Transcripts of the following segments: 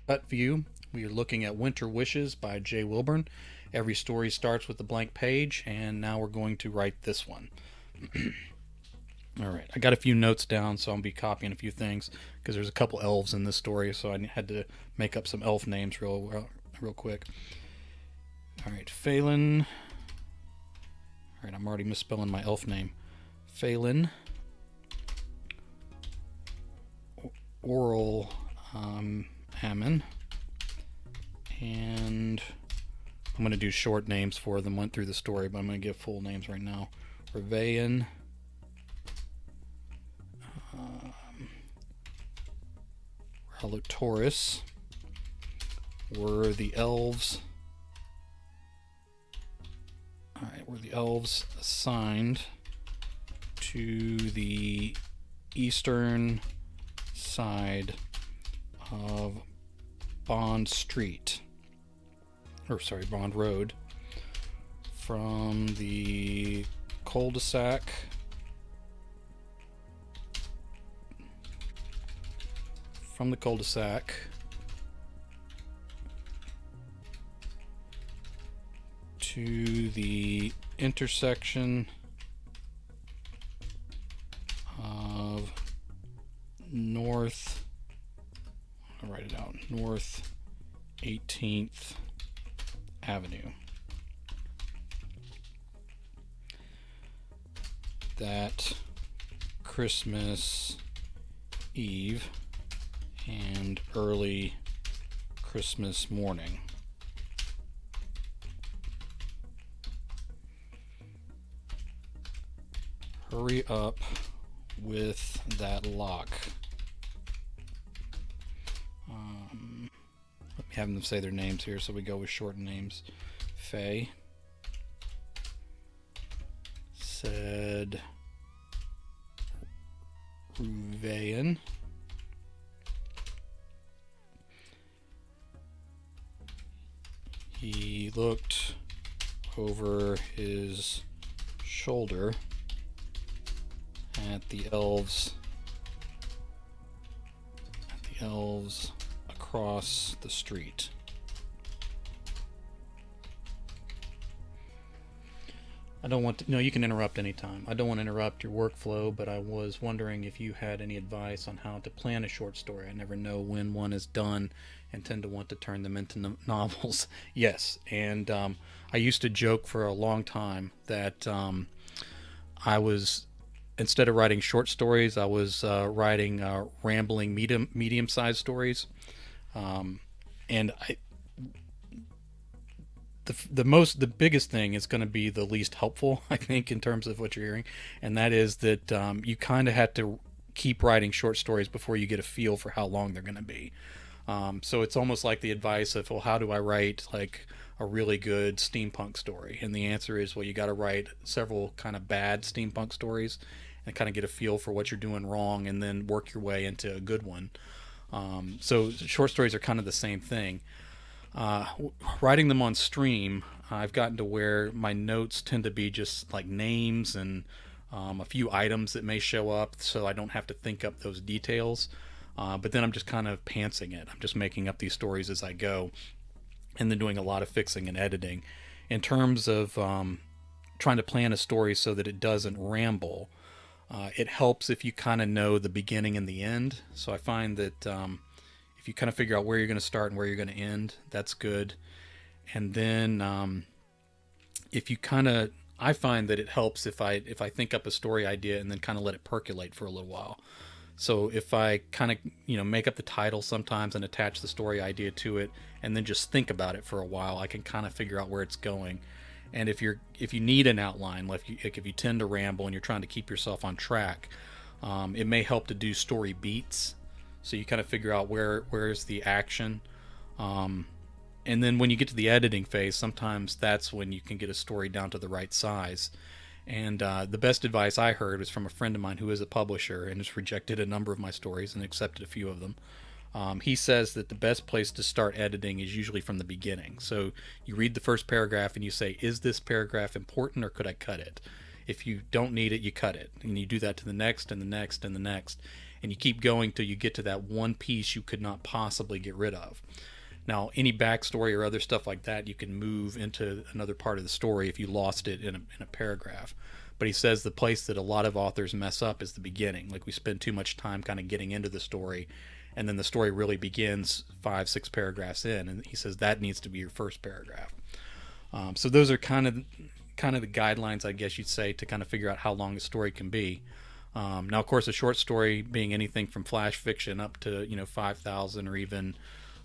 Cut view. We are looking at Winter Wishes by J. Wilburn. Every story starts with a blank page, and now we're going to write this one. All right, I got a few notes down, so I'll be copying a few things because there's a couple elves in this story, so I had to make up some elf names real quick. All right, Phelan. All right, I'm already misspelling my elf name. Phelan. Oral Hammond. And I'm going to do short names for them. Went through the story, but I'm going to give full names right now. Revayan. Ralotaurus. Were the elves. Alright, were the elves assigned to the eastern side of Bond Street. Bond Road, from the cul-de-sac to the intersection of I'll write it out, North 18th Avenue. That Christmas Eve and early Christmas morning. Hurry up with that lock. Let me have them say their names here, so we go with short names. Faye said Ruvayan. He looked over his shoulder at the elves across the street. I don't want to, no, you can interrupt anytime. I don't want to interrupt your workflow, but I was wondering if you had any advice on how to plan a short story. I never know when one is done and tend to want to turn them into novels. Yes, and I used to joke for a long time that I was, instead of writing short stories, I was writing rambling medium-sized stories. And the biggest thing is going to be the least helpful, I think, in terms of what you're hearing, and that is that you kind of have to keep writing short stories before you get a feel for how long they're going to be. So it's almost like the advice of, well, how do I write like a really good steampunk story? And the answer is, well, you got to write several kind of bad steampunk stories and kind of get a feel for what you're doing wrong, and then work your way into a good one. So short stories are kind of the same thing. Writing them on stream, I've gotten to where my notes tend to be just like names and a few items that may show up, so I don't have to think up those details. But then I'm just kind of pantsing it. I'm just making up these stories as I go, and then doing a lot of fixing and editing. In terms of trying to plan a story so that it doesn't ramble, it helps if you kind of know the beginning and the end. So I find that if you kind of figure out where you're going to start and where you're going to end, that's good. And then if you kind of, I find that it helps if I think up a story idea and then kind of let it percolate for a little while. So if I kind of make up the title sometimes and attach the story idea to it, and then just think about it for a while, I can kind of figure out where it's going. And if you need an outline, like if you tend to ramble and you're trying to keep yourself on track, it may help to do story beats. So you kind of figure out where's the action. And then when you get to the editing phase, sometimes that's when you can get a story down to the right size. And the best advice I heard was from a friend of mine who is a publisher and has rejected a number of my stories and accepted a few of them. He says that the best place to start editing is usually from the beginning. So you read the first paragraph and you say, is this paragraph important, or could I cut it? If you don't need it, you cut it. And you do that to the next and the next and the next. and you keep going till you get to that one piece you could not possibly get rid of. Now, any backstory or other stuff like that, you can move into another part of the story if you lost it in a paragraph. But he says the place that a lot of authors mess up is the beginning. Like, we spend too much time kind of getting into the story, and then the story really begins 5-6 paragraphs in, and he says that needs to be your first paragraph. So those are kind of the guidelines, I guess you'd say, to kind of figure out how long a story can be. Now, of course, a short story being anything from flash fiction up to 5,000 or even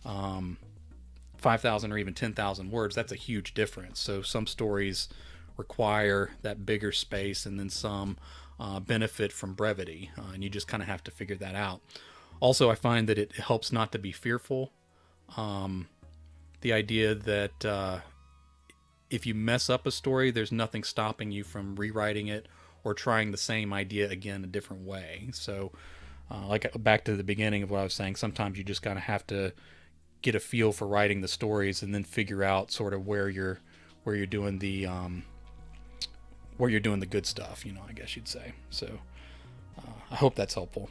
5,000 or even 10,000 words, that's a huge difference. So some stories require that bigger space, and then some benefit from brevity, and you just kind of have to figure that out. Also, I find that it helps not to be fearful. The idea that if you mess up a story, there's nothing stopping you from rewriting it or trying the same idea again a different way. So, like back to the beginning of what I was saying, sometimes you just kind of have to get a feel for writing the stories, and then figure out sort of where you're doing the good stuff. I guess you'd say. So, I hope that's helpful.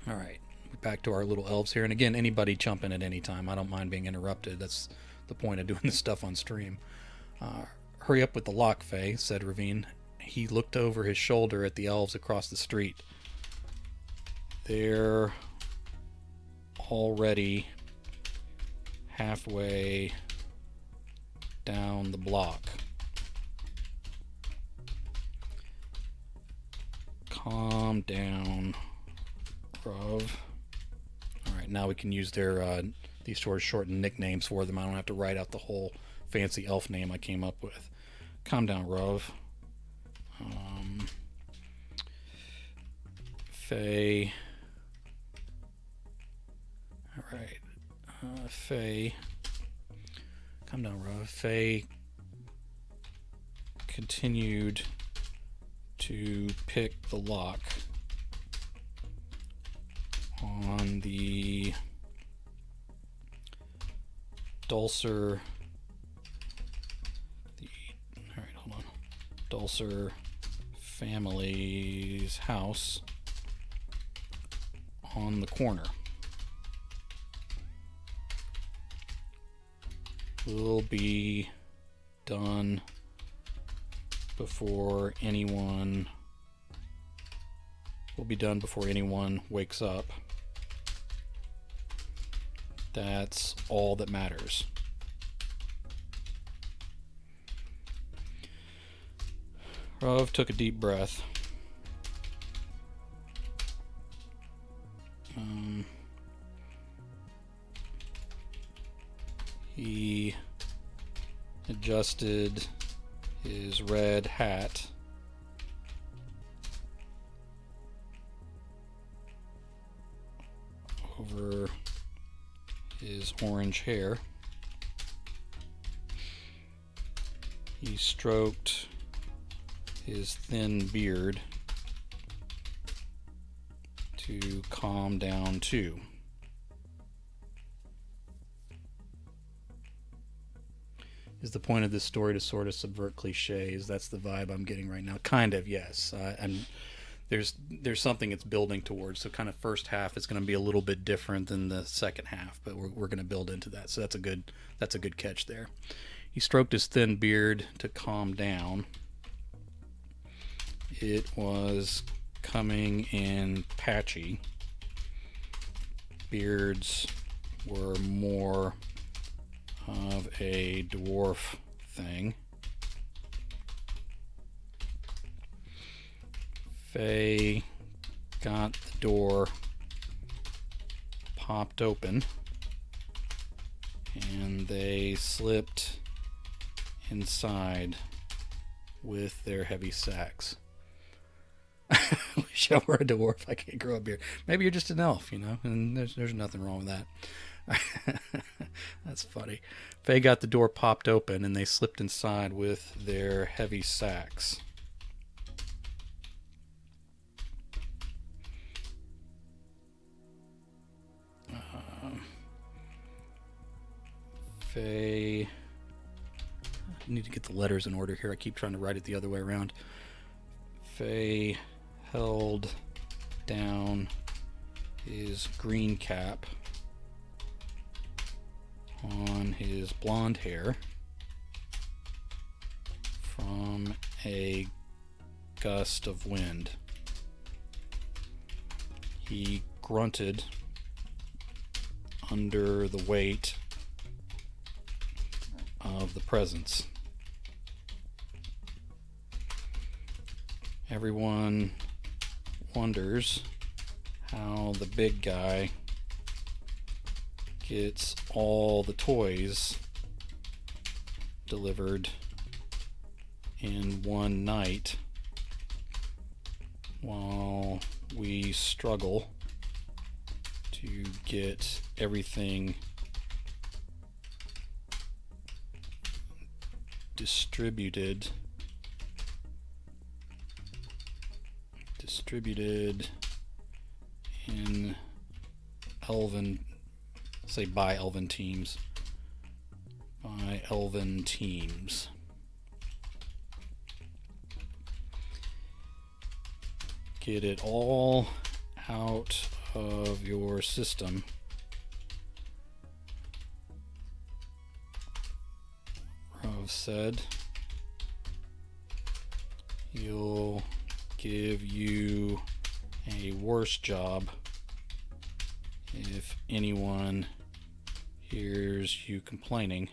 All right, back to our little elves here, and again, anybody jump in at any time. I don't mind being interrupted. That's the point of doing this stuff on stream. Hurry up with the lock, Faye, said Ravine. He looked over his shoulder at the elves across the street. They're already halfway down the block. Calm down, Rov. Alright, now we can use their these sort of shortened nicknames for them. I don't have to write out the whole fancy elf name I came up with. Calm down, Rov. Faye. Alright. Faye. Calm down, Rov. Faye continued to pick the lock on the Dulcer. Dulcer family's house on the corner. Will be done before anyone wakes up. That's all that matters. Rov took a deep breath. He adjusted his red hat over his orange hair. He stroked his thin beard to calm down too. Is the point of this story to sort of subvert cliches? That's the vibe I'm getting right now. Kind of, yes. And there's something it's building towards. So kind of first half is going to be a little bit different than the second half, but we're going to build into that. So that's a good catch there. He stroked his thin beard to calm down. It was coming in patchy. Beards were more of a dwarf thing. Faye got the door popped open, and they slipped inside with their heavy sacks. Wish I were a dwarf. I can't grow a beard. Maybe you're just an elf, and there's nothing wrong with that. That's funny. Faye got the door popped open, and they slipped inside with their heavy sacks. Faye... I need to get the letters in order here. I keep trying to write it the other way around. Faye held down his green cap on his blonde hair from a gust of wind. He grunted under the weight of the presence. Everyone wonders how the big guy gets all the toys delivered in one night while we struggle to get everything distributed in Elven, say by Elven teams. Get it all out of your system. Rove said he'll give you a worse job if anyone hears you complaining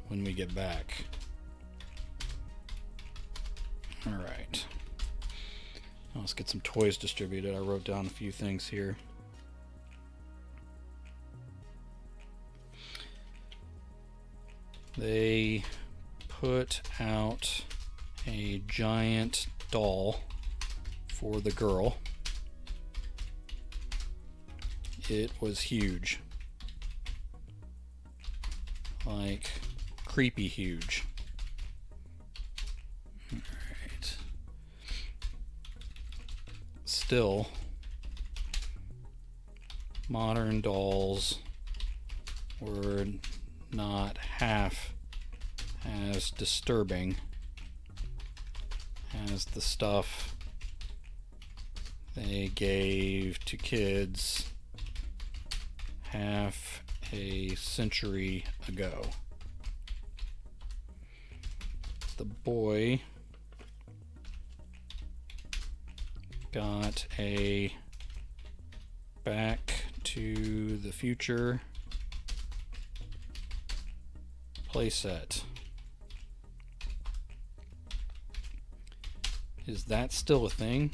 when we get back. Alright. Let's get some toys distributed. I wrote down a few things here. They put out a giant doll for the girl. It was huge. Like creepy huge. Alright. Still, modern dolls were not half as disturbing as the stuff they gave to kids half a century ago. The boy got a Back to the Future playset. Is that still a thing?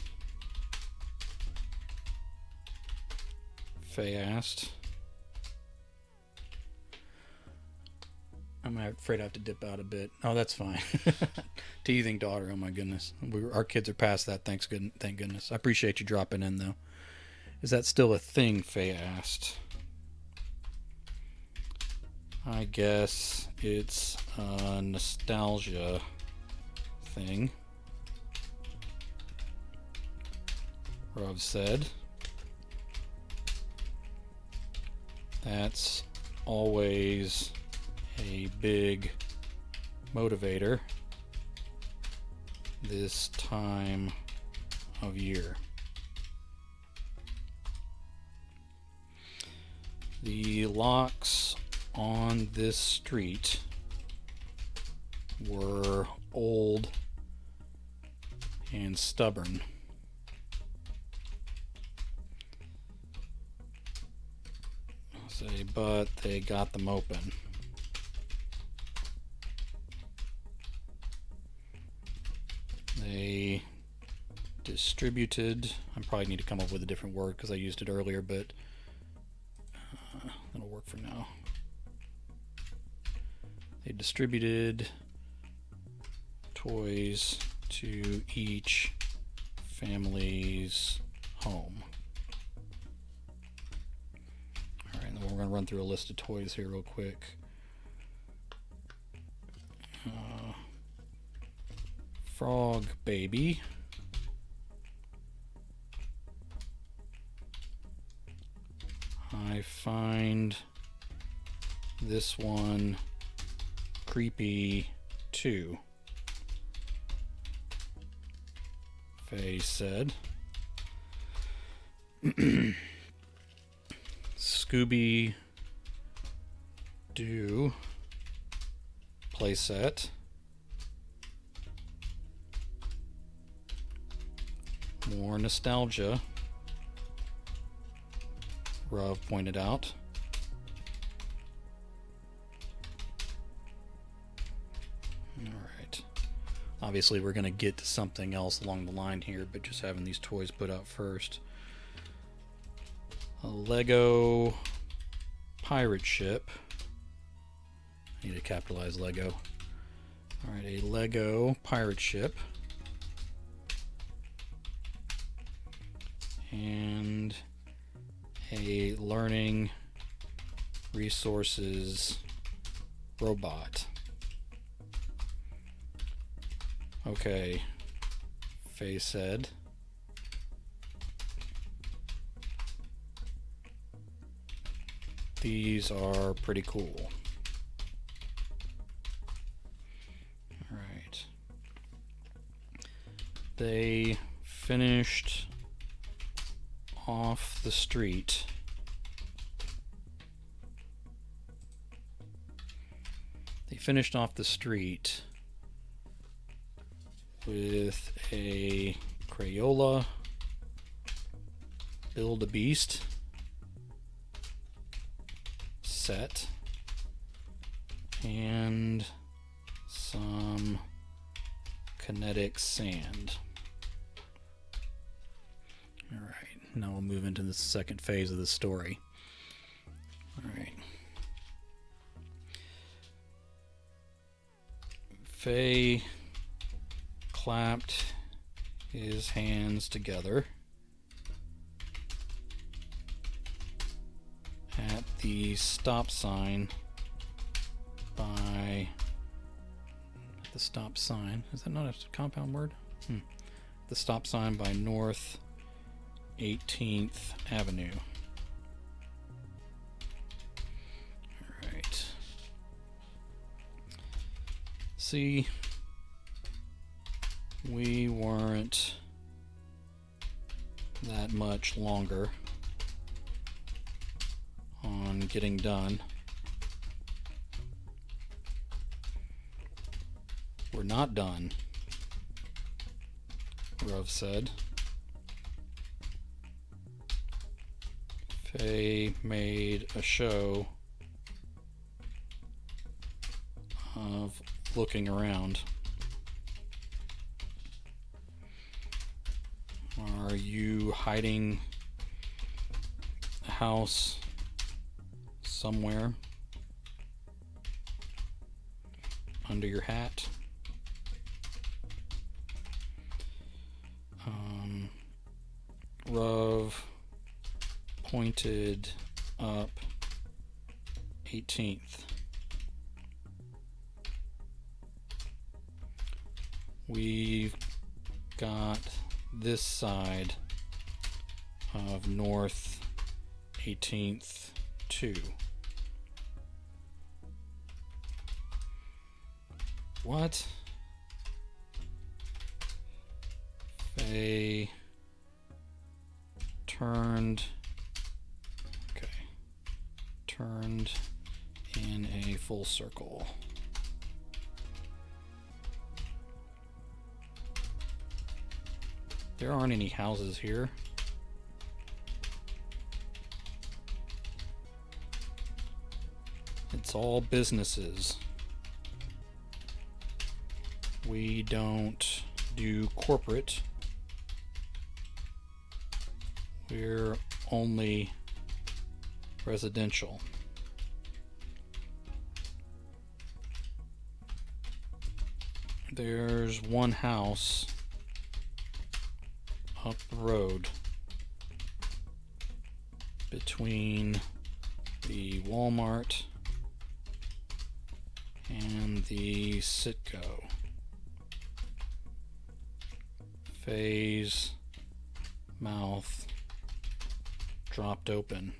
Faye asked. I'm afraid I have to dip out a bit. Oh, that's fine. Teething daughter, oh my goodness. Our kids are past that, thank goodness. I appreciate you dropping in, though. Is that still a thing, Faye asked. I guess it's a nostalgia thing, Rove said. That's always a big motivator this time of year. The locks on this street were old and stubborn. But they got them open. They distributed, I probably need to come up with a different word because I used it earlier, but that'll work for now. They distributed toys to each family's home. Alright, and then we're going to run through a list of toys here real quick. Frog Baby. I find this one creepy too. Faye said. Scooby Doo playset. More nostalgia, Rav pointed out. Alright. Obviously we're going to get to something else along the line here, but just having these toys put out first. A Lego pirate ship. I need to capitalize Lego. Alright, a Lego pirate ship. And a learning resources robot. Okay, Faye said. These are pretty cool. Alright. They finished off the street. They finished off the street with a Crayola Build-A-Beast set and some kinetic sand. Alright, now we'll move into the second phase of the story. Alright. Faye clapped his hands together at the stop sign by the stop sign. Is that not a compound word? The stop sign by North 18th Avenue. Alright. See, we weren't that much longer on getting done. We're not done, Rav said. Faye made a show of looking around. Are you hiding a house somewhere under your hat? Rav pointed up 18th. We've got this side of North 18th too. What? Faye turned in a full circle. There aren't any houses here. It's all businesses. We don't do corporate. We're only residential. There's one house up the road between the Walmart and the Citgo. Faye's mouth dropped open.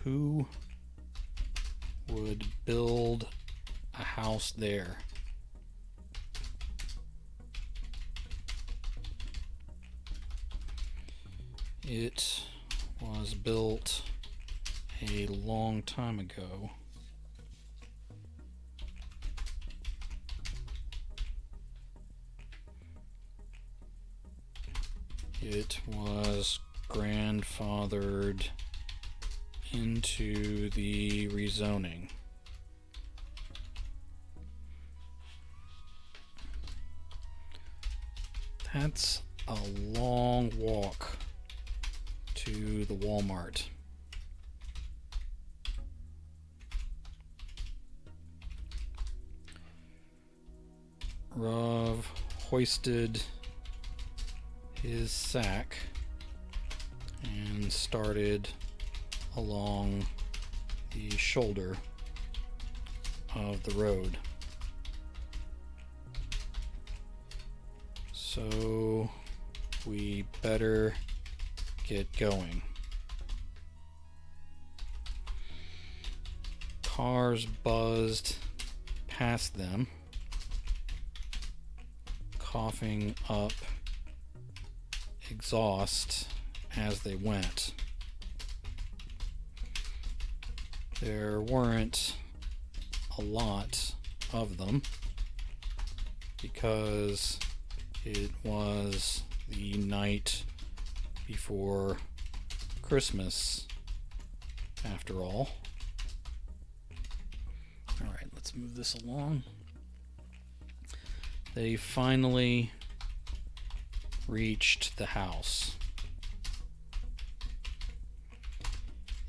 Who would build a house there? It was built a long time ago. It was grandfathered into the rezoning. That's a long walk to the Walmart. Rav hoisted his sack and started along the shoulder of the road. So we better get going. Cars buzzed past them, coughing up exhaust as they went. There weren't a lot of them because it was the night before Christmas, after all. Alright, let's move this along. They finally reached the house.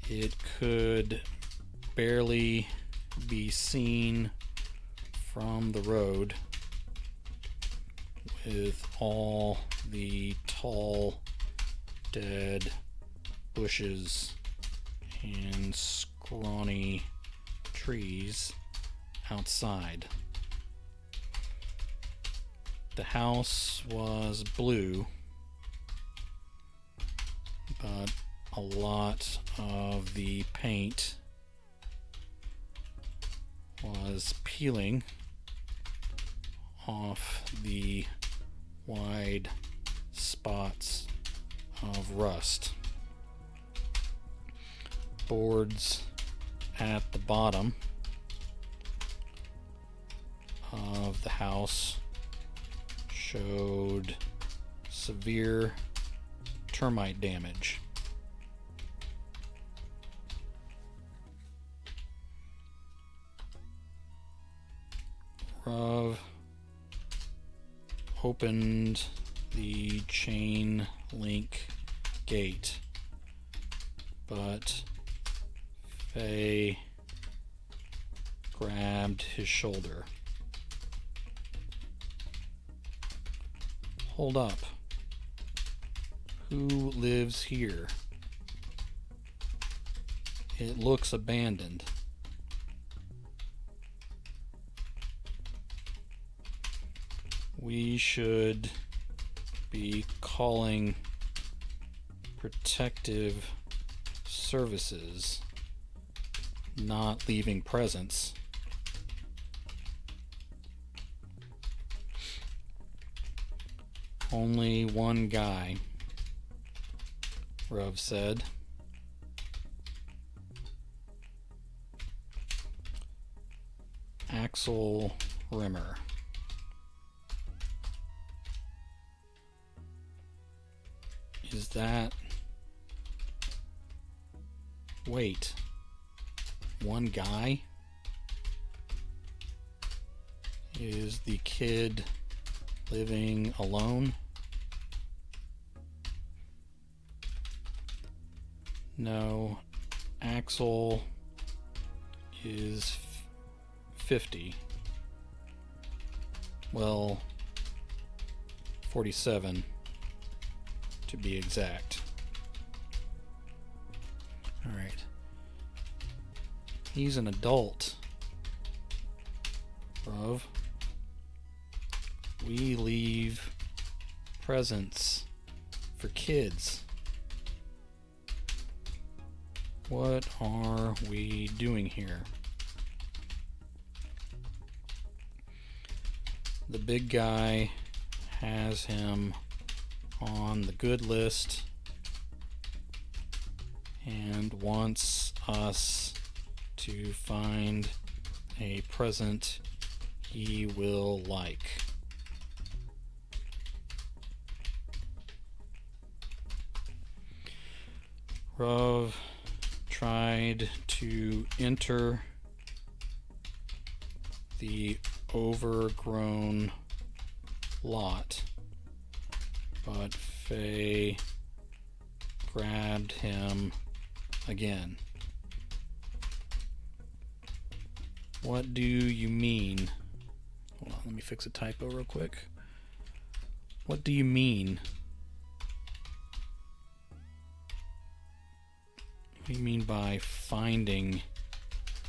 It could barely be seen from the road with all the tall, dead bushes and scrawny trees outside. The house was blue, but a lot of the paint was peeling off the wide spots of rust. Boards at the bottom of the house showed severe termite damage. Rav opened the chain link gate, but Faye grabbed his shoulder. Hold up. Who lives here? It looks abandoned. We should be calling protective services, not leaving presents. Only one guy, Rav said. Axel Rimmer. Is that... Wait. One guy? Is the kid living alone? No. Axel is 50. Well, 47 to be exact. Alright. He's an adult. Rav. We leave presents for kids. What are we doing here? The big guy has him on the good list and wants us to find a present he will like. Rav tried to enter the overgrown lot, but Faye grabbed him again. What do you mean? Hold on, let me fix a typo real quick. What do you mean? What do you mean by finding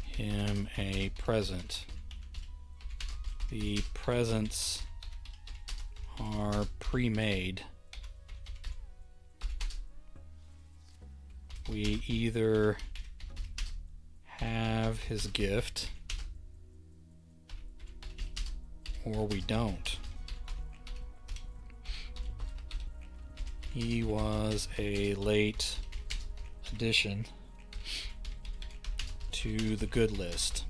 him a present? The presents are pre-made. We either have his gift or we don't. He was a late addition to the good list.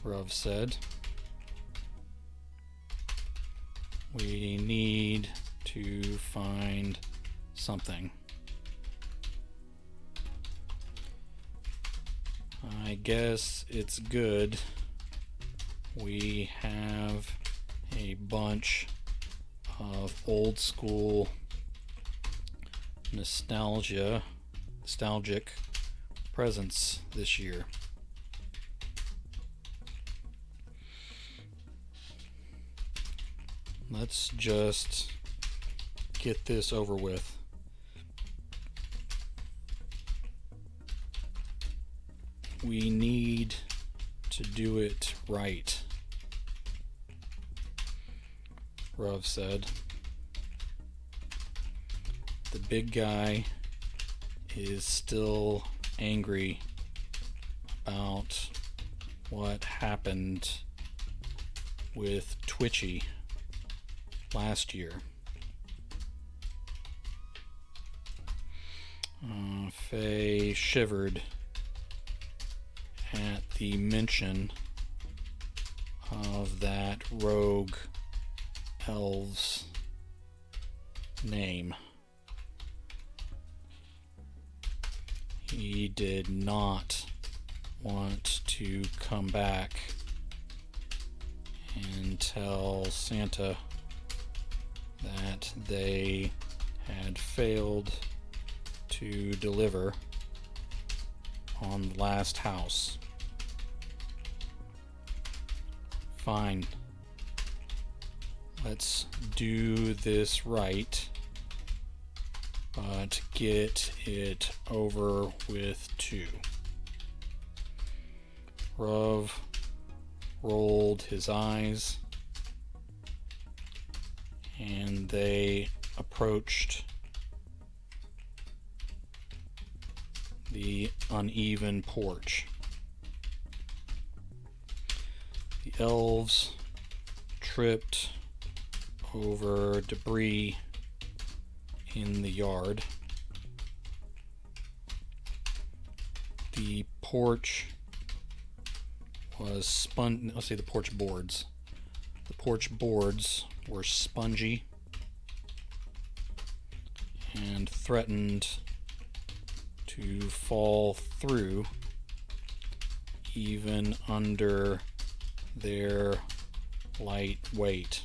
Rav said, we need to find something. I guess it's good we have a bunch of old school nostalgic presents this year. Let's just get this over with. We need to do it right, Rav said. The big guy is still angry about what happened with Twitchy last year. Faye shivered at the mention of that rogue elf's name. He did not want to come back and tell Santa that they had failed to deliver on the last house. Fine. Let's do this right, but get it over with too. Rav rolled his eyes, and they approached the uneven porch. The elves tripped over debris in the yard. The porch was let's say the porch boards. The porch boards were spongy and threatened to fall through even under their light weight.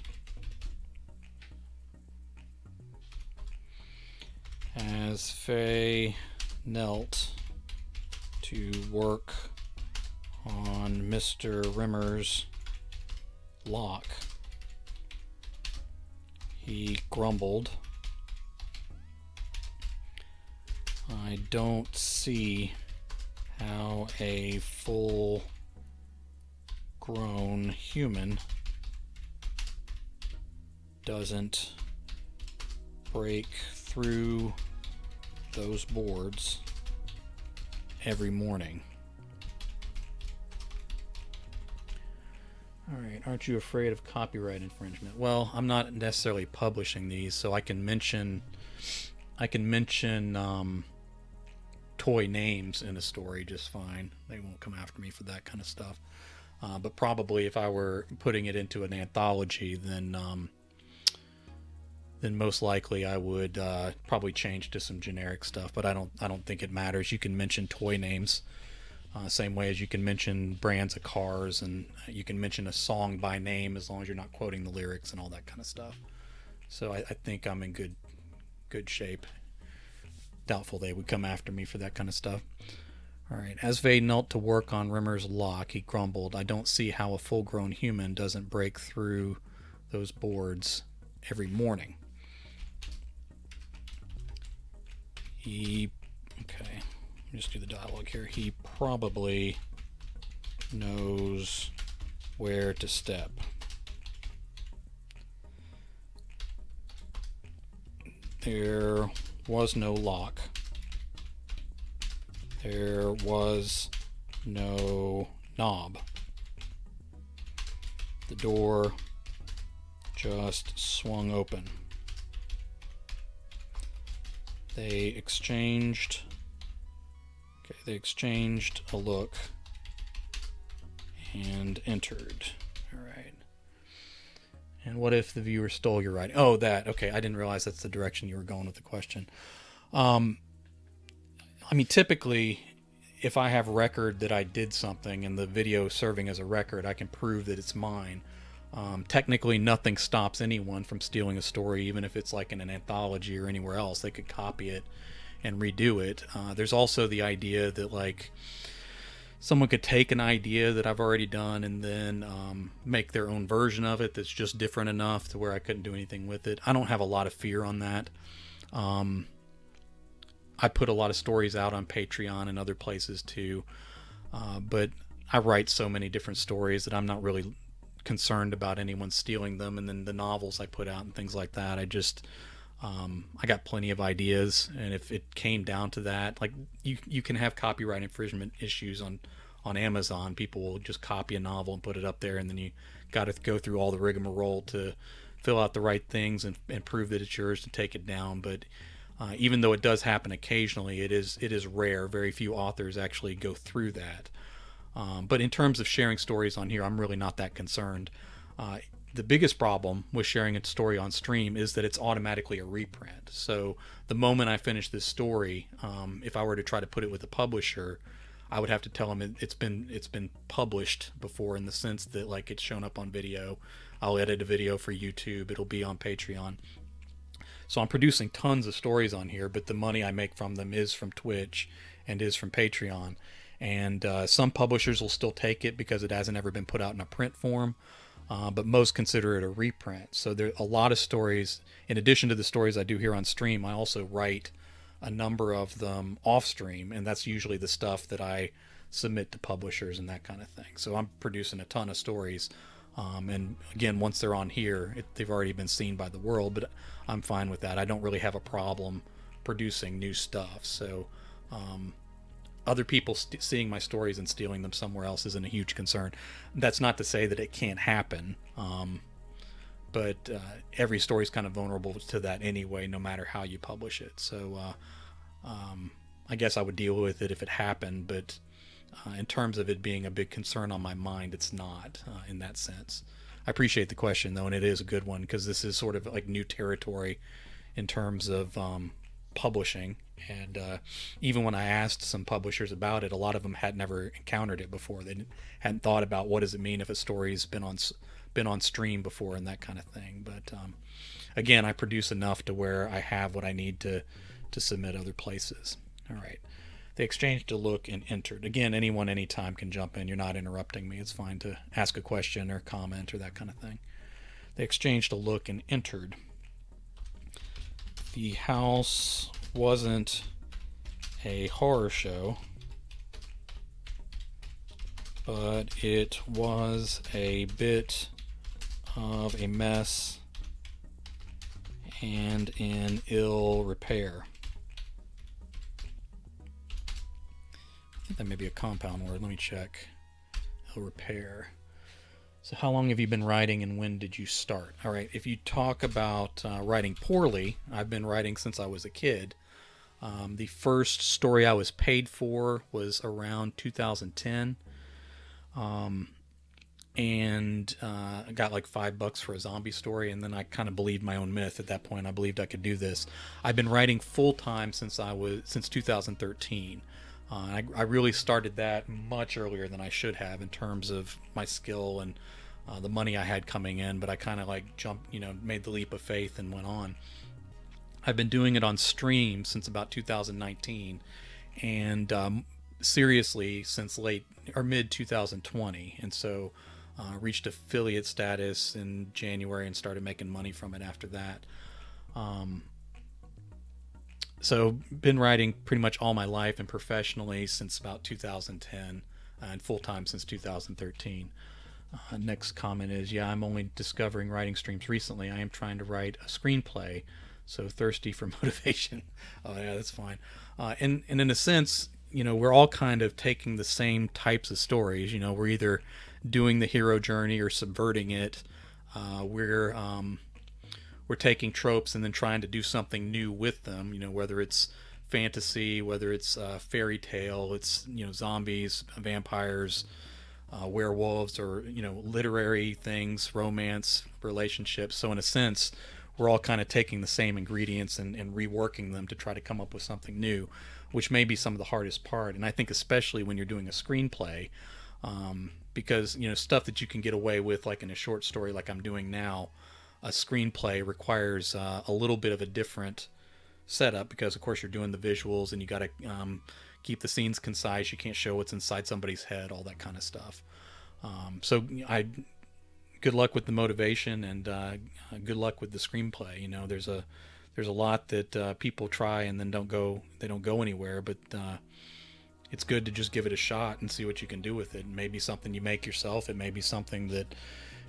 As Faye knelt to work on Mr. Rimmer's lock, he grumbled, I don't see how a full-grown human doesn't break through those boards every morning. All right. Aren't you afraid of copyright infringement? Well, I'm not necessarily publishing these, so I can mention toy names in a story just fine. They won't come after me for that kind of stuff. But probably if I were putting it into an anthology, then most likely I would probably change to some generic stuff. But I don't think it matters. You can mention toy names, same way as you can mention brands of cars, and you can mention a song by name as long as you're not quoting the lyrics and all that kind of stuff. So I think I'm in good shape. Doubtful they would come after me for that kind of stuff. All right. As Vay knelt to work on Rimmer's lock, he grumbled, "I don't see how a full-grown human doesn't break through those boards every morning." Okay, let me just do the dialogue here. He probably knows where to step. There was no lock. There was no knob. The door just swung open. They exchanged a look and entered. All right. And what if the viewer stole your writing? Oh, that. Okay, I didn't realize that's the direction you were going with the question. I mean, typically, if I have record that I did something and the video serving as a record, I can prove that it's mine. Technically, nothing stops anyone from stealing a story, even if it's like in an anthology or anywhere else. They could copy it and redo it. There's also the idea that like someone could take an idea that I've already done and then make their own version of it that's just different enough to where I couldn't do anything with it. I don't have a lot of fear on that. I put a lot of stories out on Patreon and other places too, but I write so many different stories that I'm not really concerned about anyone stealing them. And then the novels I put out and things like that, I got plenty of ideas, and if it came down to that, like you can have copyright infringement issues on Amazon. People will just copy a novel and put it up there, and then you got to go through all the rigmarole to fill out the right things and prove that it's yours to take it down. But even though it does happen occasionally, it is rare. Very few authors actually go through that. But in terms of sharing stories on here, I'm really not that concerned. The biggest problem with sharing a story on stream is that it's automatically a reprint. So the moment I finish this story, if I were to try to put it with a publisher, I would have to tell them it's been published before, in the sense that like it's shown up on video. I'll edit a video for YouTube. It'll be on Patreon. So I'm producing tons of stories on here, but the money I make from them is from Twitch and is from Patreon. And some publishers will still take it because it hasn't ever been put out in a print form, but most consider it a reprint. So there are a lot of stories. In addition to the stories I do here on stream, I also write a number of them off stream, and that's usually the stuff that I submit to publishers and that kind of thing. So I'm producing a ton of stories. And again, once they're on here, they've already been seen by the world, but I'm fine with that. I don't really have a problem producing new stuff. So other people seeing my stories and stealing them somewhere else isn't a huge concern. That's not to say that it can't happen, but every story is kind of vulnerable to that anyway, no matter how you publish it. So I guess I would deal with it if it happened, but in terms of it being a big concern on my mind, it's not in that sense. I appreciate the question, though, and it is a good one, because this is sort of like new territory in terms of publishing. And even when I asked some publishers about it, a lot of them had never encountered it before. They hadn't thought about what does it mean if a story's been on stream before and that kind of thing. But again, I produce enough to where I have what I need to submit other places. All right. They exchanged a look and entered. Again, anyone, anytime can jump in. You're not interrupting me. It's fine to ask a question or comment or that kind of thing. They exchanged a look and entered. The house wasn't a horror show, but it was a bit of a mess and in ill repair. I think that may be a compound word. Let me check. Ill repair. So, how long have you been writing and when did you start? All right, if you talk about writing poorly, I've been writing since I was a kid. The first story I was paid for was around 2010. Um, and I got like $5 for a zombie story, and then I kind of believed my own myth at that point. I believed I could do this. I've been writing full time since 2013. I really started that much earlier than I should have in terms of my skill and the money I had coming in, but I kind of like jumped, made the leap of faith and went on. I've been doing it on stream since about 2019, and seriously since late or mid 2020, and so reached affiliate status in January and started making money from it after that. Um, so been writing pretty much all my life and professionally since about 2010, and full time since 2013. Next comment is, yeah, I'm only discovering writing streams recently. I am trying to write a screenplay, so thirsty for motivation. Oh yeah, that's fine. And in a sense, we're all kind of taking the same types of stories. We're either doing the hero journey or subverting it. We're taking tropes and then trying to do something new with them. Whether it's fantasy, whether it's fairy tale, it's zombies, vampires, werewolves, or literary things, romance, relationships. So in a sense, we're all kind of taking the same ingredients and reworking them to try to come up with something new, which may be some of the hardest part. And I think especially when you're doing a screenplay, because stuff that you can get away with like in a short story like I'm doing now, a screenplay requires a little bit of a different setup, because of course you're doing the visuals and you got to keep the scenes concise. You can't show what's inside somebody's head, all that kind of stuff. So I good luck with the motivation, and good luck with the screenplay. There's a lot that people try and then they don't go anywhere, but it's good to just give it a shot and see what you can do with it. It may be something you make yourself. It may be something that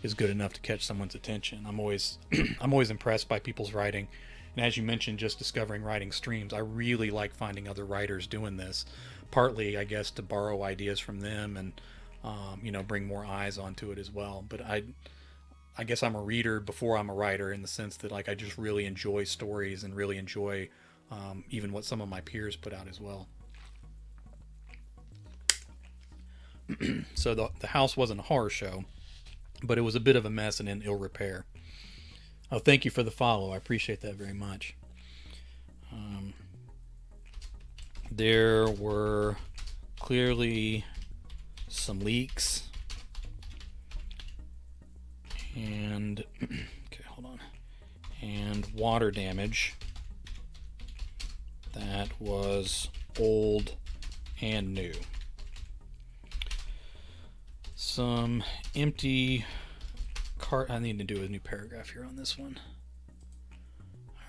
is good enough to catch someone's attention. I'm always I'm always impressed by people's writing. And as you mentioned, just discovering writing streams, I really like finding other writers doing this. Partly, I guess, to borrow ideas from them and bring more eyes onto it as well. But I guess I'm a reader before I'm a writer, in the sense that like I just really enjoy stories and really enjoy even what some of my peers put out as well. So the house wasn't a horror show, but it was a bit of a mess and in ill repair. Oh, thank you for the follow. I appreciate that very much. There were clearly some leaks and okay, hold on, and water damage that was old and new. Some empty I need to do a new paragraph here on this one.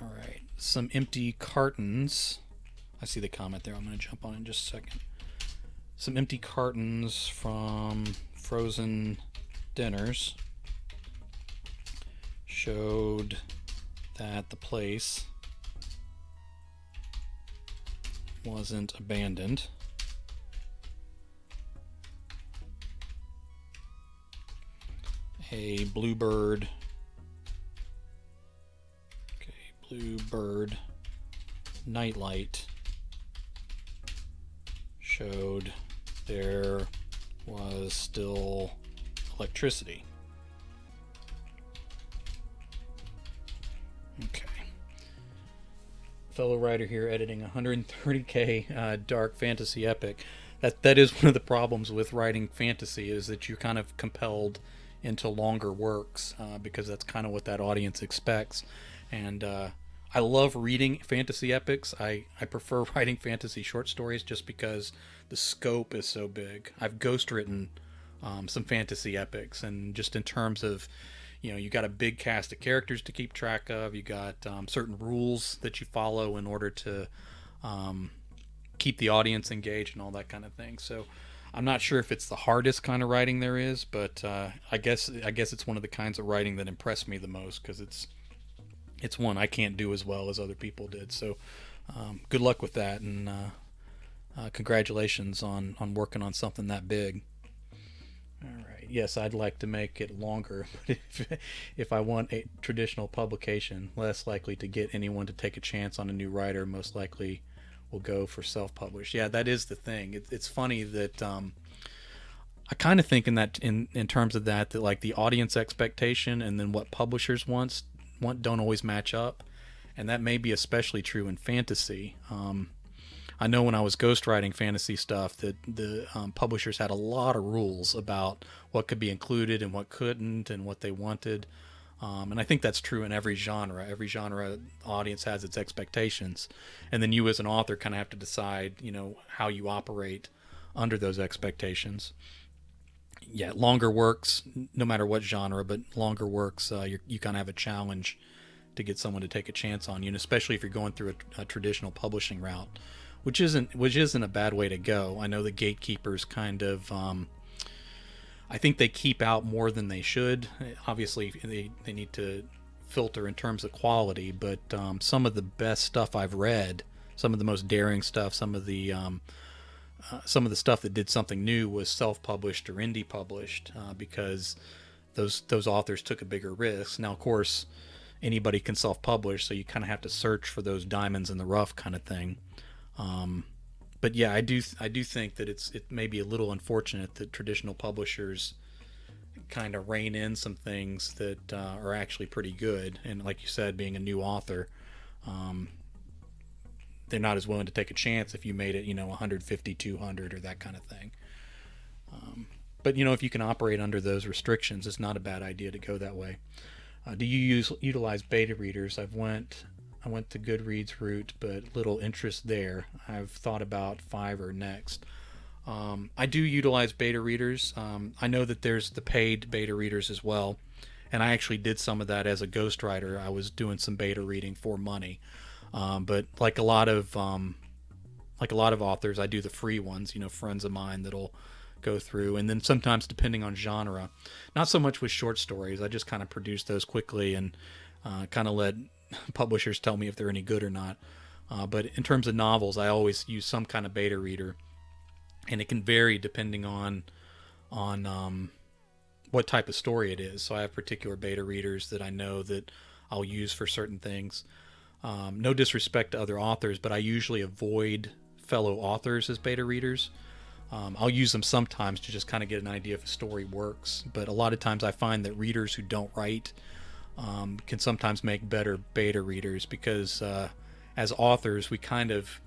All right, some empty cartons. I see the comment there. I'm going to jump on in just a second. Some empty cartons from frozen dinners showed that the place wasn't abandoned. A bluebird nightlight showed there was still electricity. Okay. Fellow writer here editing 130k dark fantasy epic. That is one of the problems with writing fantasy, is that you're kind of compelled into longer works because that's kind of what that audience expects. And I love reading fantasy epics. I prefer writing fantasy short stories just because the scope is so big. I've ghostwritten some fantasy epics, and just in terms of, you got a big cast of characters to keep track of. You got certain rules that you follow in order to keep the audience engaged and all that kind of thing. So I'm not sure if it's the hardest kind of writing there is, but I guess it's one of the kinds of writing that impressed me the most, because it's one I can't do as well as other people did. So good luck with that, and congratulations on working on something that big. All right. Yes, I'd like to make it longer, but if I want a traditional publication, less likely to get anyone to take a chance on a new writer, most likely will go for self-published. Yeah, that is the thing. It's funny that I kind of think in that in terms of that like the audience expectation and then what publishers want don't always match up, and that may be especially true in fantasy. I know when I was ghostwriting fantasy stuff that the publishers had a lot of rules about what could be included and what couldn't and what they wanted. And I think that's true in every genre. Every genre audience has its expectations. And then you as an author kind of have to decide, how you operate under those expectations. Yeah, longer works, no matter what genre, but longer works, you kind of have a challenge to get someone to take a chance on you, and especially if you're going through a traditional publishing route, which isn't a bad way to go. I know the gatekeepers kind of, I think they keep out more than they should. Obviously, they need to filter in terms of quality, but some of the best stuff I've read, some of the most daring stuff, some of the stuff that did something new was self-published or indie published because those authors took a bigger risk. Now, of course, anybody can self-publish, so you kind of have to search for those diamonds in the rough kind of thing. But yeah, I do think that it may be a little unfortunate that traditional publishers kind of rein in some things that are actually pretty good. And like you said, being a new author, they're not as willing to take a chance if you made it, 150, 200 or that kind of thing. But if you can operate under those restrictions, it's not a bad idea to go that way. Do you utilize beta readers? I went the Goodreads route, but little interest there. I've thought about Fiverr next. I do utilize beta readers. I know that there's the paid beta readers as well, and I actually did some of that as a ghostwriter. I was doing some beta reading for money, but like a lot of authors, I do the free ones. Friends of mine that'll go through, and then sometimes depending on genre, not so much with short stories. I just kind of produce those quickly and kind of let publishers tell me if they're any good or not. But in terms of novels, I always use some kind of beta reader, and it can vary depending on what type of story it is. So I have particular beta readers that I know that I'll use for certain things. No disrespect to other authors, but I usually avoid fellow authors as beta readers. I'll use them sometimes to just kind of get an idea if a story works, but a lot of times I find that readers who don't write can sometimes make better beta readers because as authors we kind of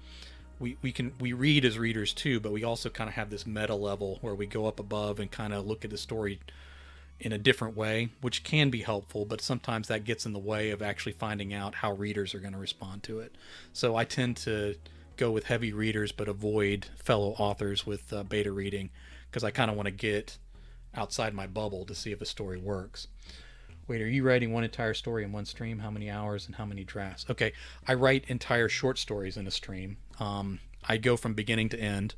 we read as readers too, but we also kind of have this meta level where we go up above and kind of look at the story in a different way, which can be helpful, but sometimes that gets in the way of actually finding out how readers are going to respond to it. So I tend to go with heavy readers but avoid fellow authors with beta reading because I kind of want to get outside my bubble to see if a story works. Wait, are you writing one entire story in one stream? How many hours and how many drafts? Okay, I write entire short stories in a stream. I go from beginning to end.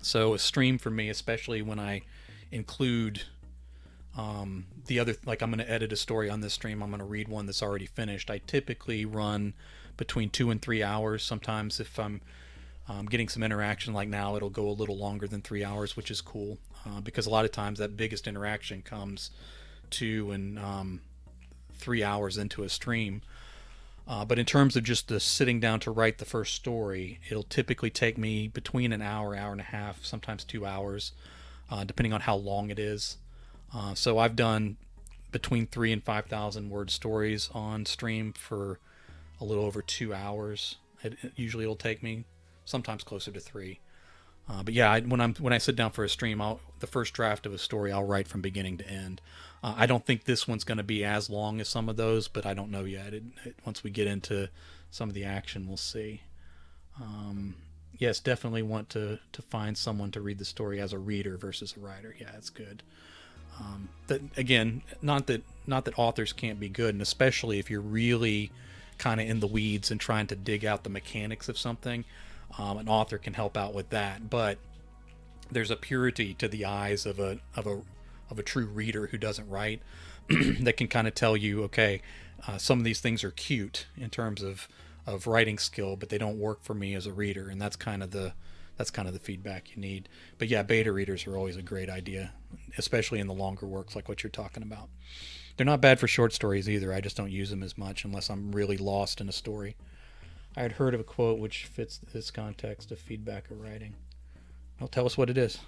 So a stream for me, especially when I include the other, like I'm going to edit a story on this stream, I'm going to read one that's already finished. I typically run between 2 and 3 hours. Sometimes if I'm getting some interaction like now, it'll go a little longer than 3 hours, which is cool because a lot of times that biggest interaction comes 2 and 3 hours into a stream. But in terms of just the sitting down to write the first story, it'll typically take me between an hour, hour and a half, sometimes 2 hours, depending on how long it is. So I've done between 3 and 5,000 word stories on stream for a little over 2 hours. Usually it'll take me, sometimes closer to 3. But yeah, when I sit down for a stream, the first draft of a story I'll write from beginning to end. I don't think this one's going to be as long as some of those, but I don't know yet. Once we get into some of the action, we'll see. Yes, definitely want to find someone to read the story as a reader versus a writer. Yeah, it's good. That again, not that authors can't be good, and especially if you're really kind of in the weeds and trying to dig out the mechanics of something, an author can help out with that. But there's a purity to the eyes of a true reader who doesn't write that can kind of tell you, okay, some of these things are cute in terms of writing skill, but they don't work for me as a reader, and that's kind of the feedback you need. But yeah, beta readers are always a great idea. especially in the longer works like what you're talking about. They're not bad for short stories either. I just don't use them as much unless I'm really lost in a story. I had heard of a quote which fits this context of feedback or writing. Well, tell us what it is.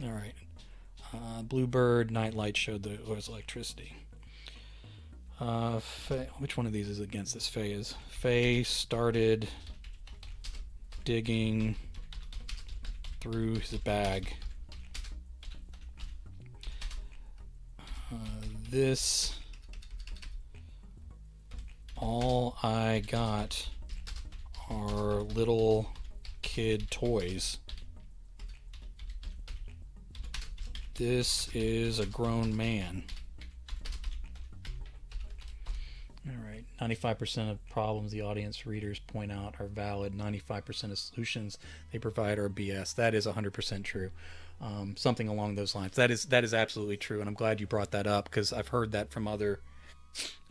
All right. Bluebird nightlight showed that it was electricity. Which one of these is against this? Faye started digging through his bag. This all I got are little kid toys. This is a grown man. All right. 95% of problems the audience readers point out are valid. 95% of solutions they provide are BS. That is 100% true. Something along those lines. That is absolutely true, and I'm glad you brought that up because I've heard that from other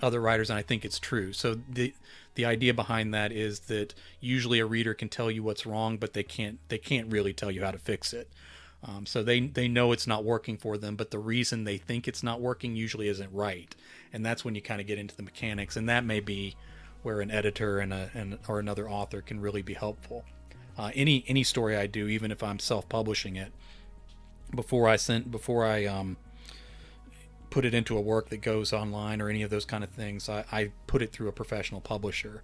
writers, and I think it's true. So the idea behind that is that usually a reader can tell you what's wrong, but they can't really tell you how to fix it. So they know it's not working for them, but the reason they think it's not working usually isn't right, and that's when you kind of get into the mechanics, and that may be where an editor or another author can really be helpful. Any story I do, even if I'm self-publishing it, before I put it into a work that goes online or any of those kind of things, I put it through a professional publisher.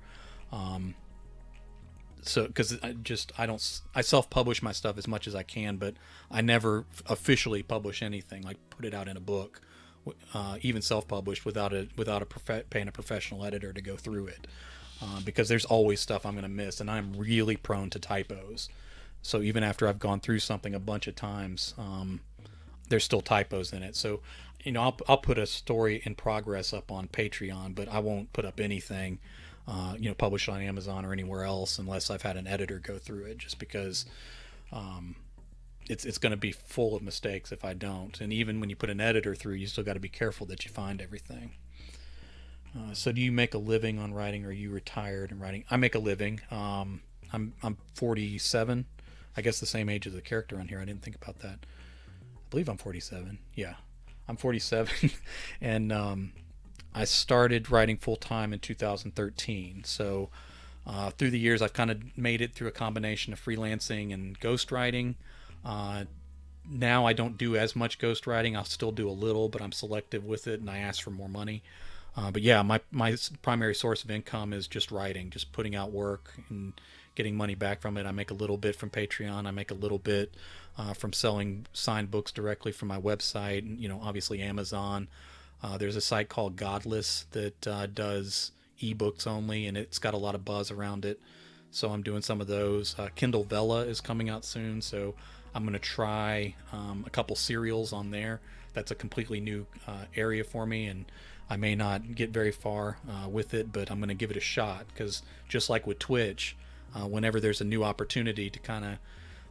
So because I self-publish my stuff as much as I can, but I never officially publish anything, like put it out in a book, even self-published without paying a professional editor to go through it, because there's always stuff I'm going to miss, and I'm really prone to typos. So even after I've gone through something a bunch of times, there's still typos in it. So I'll put a story in progress up on Patreon, but I won't put up anything published on Amazon or anywhere else unless I've had an editor go through it, just because it's going to be full of mistakes if I don't. And even when you put an editor through, you still got to be careful that you find everything. So do you make a living on writing, or are you retired and writing? I make a living. I'm 47. I guess the same age as the character on here. I didn't think about that. I believe I'm 47. Yeah, I'm 47. And I started writing full-time in 2013. So through the years, I've kind of made it through a combination of freelancing and ghostwriting. Now I don't do as much ghostwriting. I'll still do a little, but I'm selective with it, and I ask for more money. But yeah, my primary source of income is just writing, just putting out work and getting money back from it. I make a little bit from Patreon. I make a little bit from selling signed books directly from my website, and obviously Amazon. There's a site called Godless that does ebooks only, and it's got a lot of buzz around it. So I'm doing some of those. Kindle Vella is coming out soon, so I'm going to try a couple serials on there. That's a completely new area for me, and I may not get very far with it, but I'm going to give it a shot, because just like with Twitch, whenever there's a new opportunity to kind of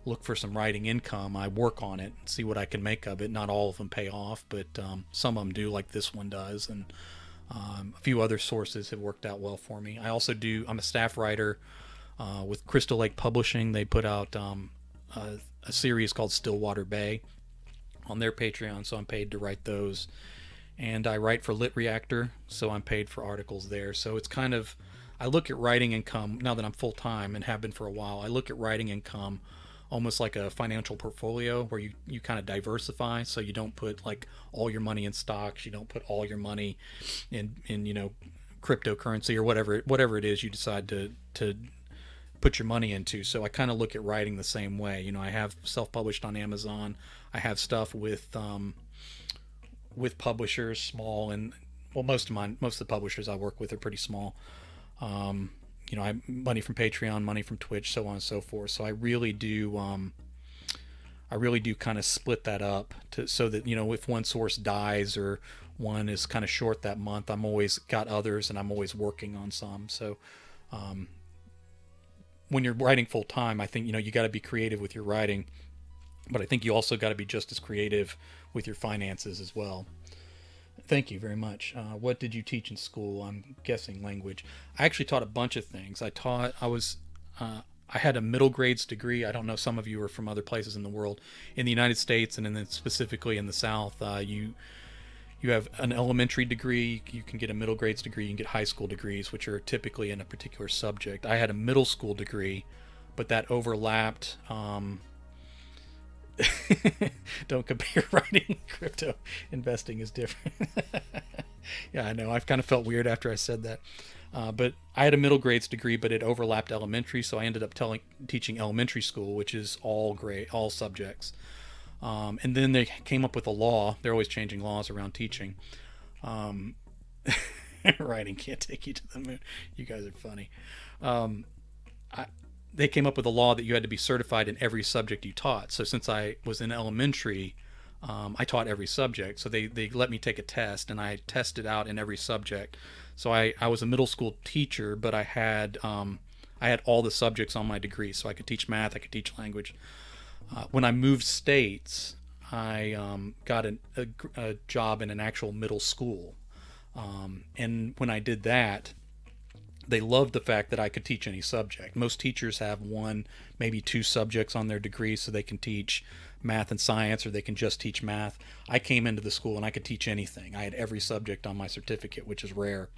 look for some writing income, I work on it and see what I can make of it. Not all of them pay off, but some of them do, like this one does, and a few other sources have worked out well for me. I'm a staff writer with Crystal Lake Publishing. They put out a series called Stillwater Bay on their Patreon, so I'm paid to write those. And I write for Lit Reactor, so I'm paid for articles there. So it's kind of, I look at writing income, now that I'm full-time and have been for a while, I look at writing income almost like a financial portfolio, where you kind of diversify, so you don't put like all your money in stocks, you don't put all your money in cryptocurrency or whatever it is you decide to put your money into. So I kind of look at writing the same way. I have self-published on Amazon. I have stuff with publishers, small, and most of the publishers I work with are pretty small. I have money from Patreon, money from Twitch, so on and so forth. So I really do kind of split that up so that if one source dies or one is kind of short that month, I'm always got others, and I'm always working on some. So when you're writing full time, I think you got to be creative with your writing, but I think you also got to be just as creative with your finances as well. Thank you very much. What did you teach in school? I'm guessing language. I actually taught a bunch of things. I I had a middle grades degree. I don't know, some of you are from other places in the world. In the United States, and then specifically in the South, you have an elementary degree, you can get a middle grades degree, you can get high school degrees, which are typically in a particular subject. I had a middle school degree, but that overlapped. Don't compare writing crypto investing is different. Yeah, I know. I've kind of felt weird after I said that. But I had a middle grades degree, but it overlapped elementary, so I ended up teaching elementary school, which is all subjects. And then they came up with a law. They're always changing laws around teaching. Um, Writing can't take you to the moon. You guys are funny. Um, I, they came up with a law that you had to be certified in every subject you taught. So since I was in elementary, I taught every subject. So they let me take a test, and I tested out in every subject. So I was a middle school teacher, but I had all the subjects on my degree. So I could teach math, I could teach language. When I moved states, I got a job in an actual middle school. And when I did that, they loved the fact that I could teach any subject. Most teachers have one, maybe two subjects on their degree, so they can teach math and science, or they can just teach math. I came into the school and I could teach anything. I had every subject on my certificate, which is rare.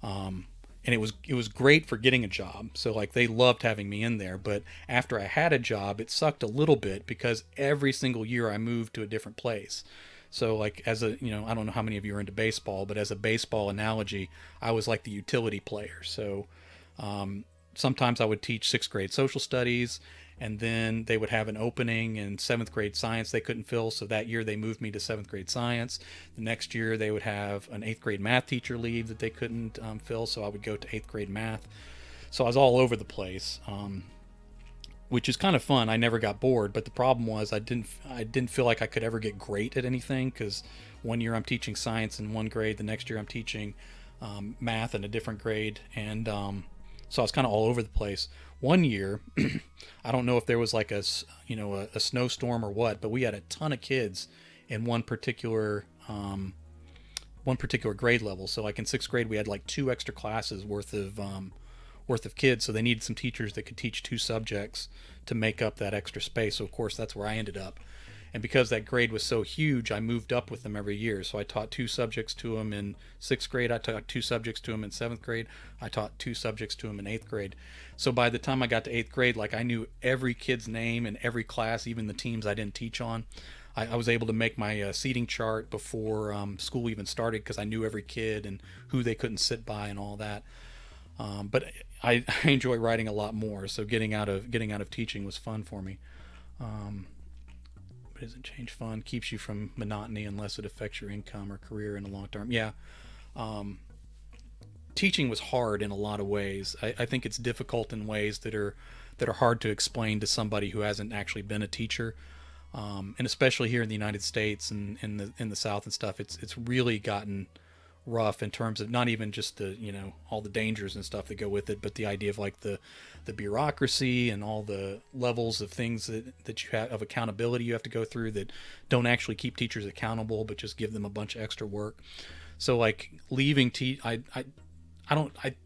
And it was great for getting a job. So like they loved having me in there. But after I had a job, it sucked a little bit because every single year I moved to a different place. So like I don't know how many of you are into baseball, but as a baseball analogy, I was like the utility player. So sometimes I would teach sixth grade social studies, and then they would have an opening in seventh grade science they couldn't fill. So that year they moved me to seventh grade science. The next year they would have an eighth grade math teacher leave that they couldn't fill. So I would go to eighth grade math. So I was all over the place. Which is kind of fun. I never got bored, but the problem was I didn't feel like I could ever get great at anything, because one year I'm teaching science in one grade, the next year I'm teaching math in a different grade, and so I was kind of all over the place. One year, I don't know if there was like a snowstorm or what, but we had a ton of kids in one particular grade level. So like in sixth grade, we had like two extra classes worth of kids, so they needed some teachers that could teach two subjects to make up that extra space. So of course that's where I ended up. And because that grade was so huge, I moved up with them every year. So I taught two subjects to them in sixth grade, I taught two subjects to them in seventh grade, I taught two subjects to them in eighth grade. So by the time I got to eighth grade, like I knew every kid's name in every class, even the teams I didn't teach on. I was able to make my seating chart before school even started, because I knew every kid and who they couldn't sit by and all that. But I enjoy writing a lot more, so getting out of teaching was fun for me. But isn't change fun? Keeps you from monotony unless it affects your income or career in the long term. Yeah, teaching was hard in a lot of ways. I think it's difficult in ways that are hard to explain to somebody who hasn't actually been a teacher. And especially here in the United States and in the South and stuff, it's really gotten rough in terms of not even just the all the dangers and stuff that go with it, but the idea of like the bureaucracy and all the levels of things that you have of accountability you have to go through that don't actually keep teachers accountable, but just give them a bunch of extra work. So like leaving I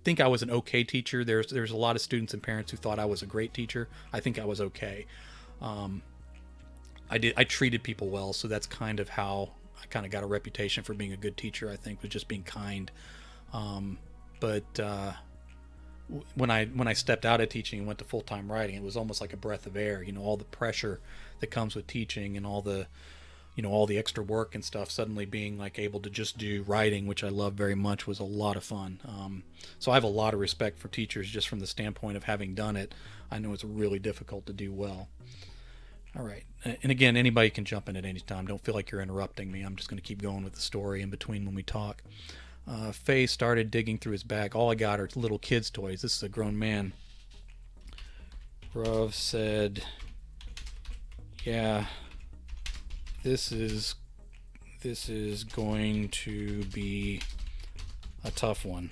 think I was an okay teacher. There's a lot of students and parents who thought I was a great teacher. I think I was okay. I treated people well, so that's kind of how I kind of got a reputation for being a good teacher, I think, was just being kind. But when I stepped out of teaching and went to full-time writing, it was almost like a breath of air. All the pressure that comes with teaching and all the extra work and stuff, suddenly being like able to just do writing, which I love very much, was a lot of fun. So I have a lot of respect for teachers just from the standpoint of having done it. I know it's really difficult to do well. All right. And again, anybody can jump in at any time. Don't feel like you're interrupting me. I'm just going to keep going with the story in between when we talk. Faye started digging through his bag. All I got are little kids' toys. This is a grown man. Rav said, yeah, this is going to be a tough one.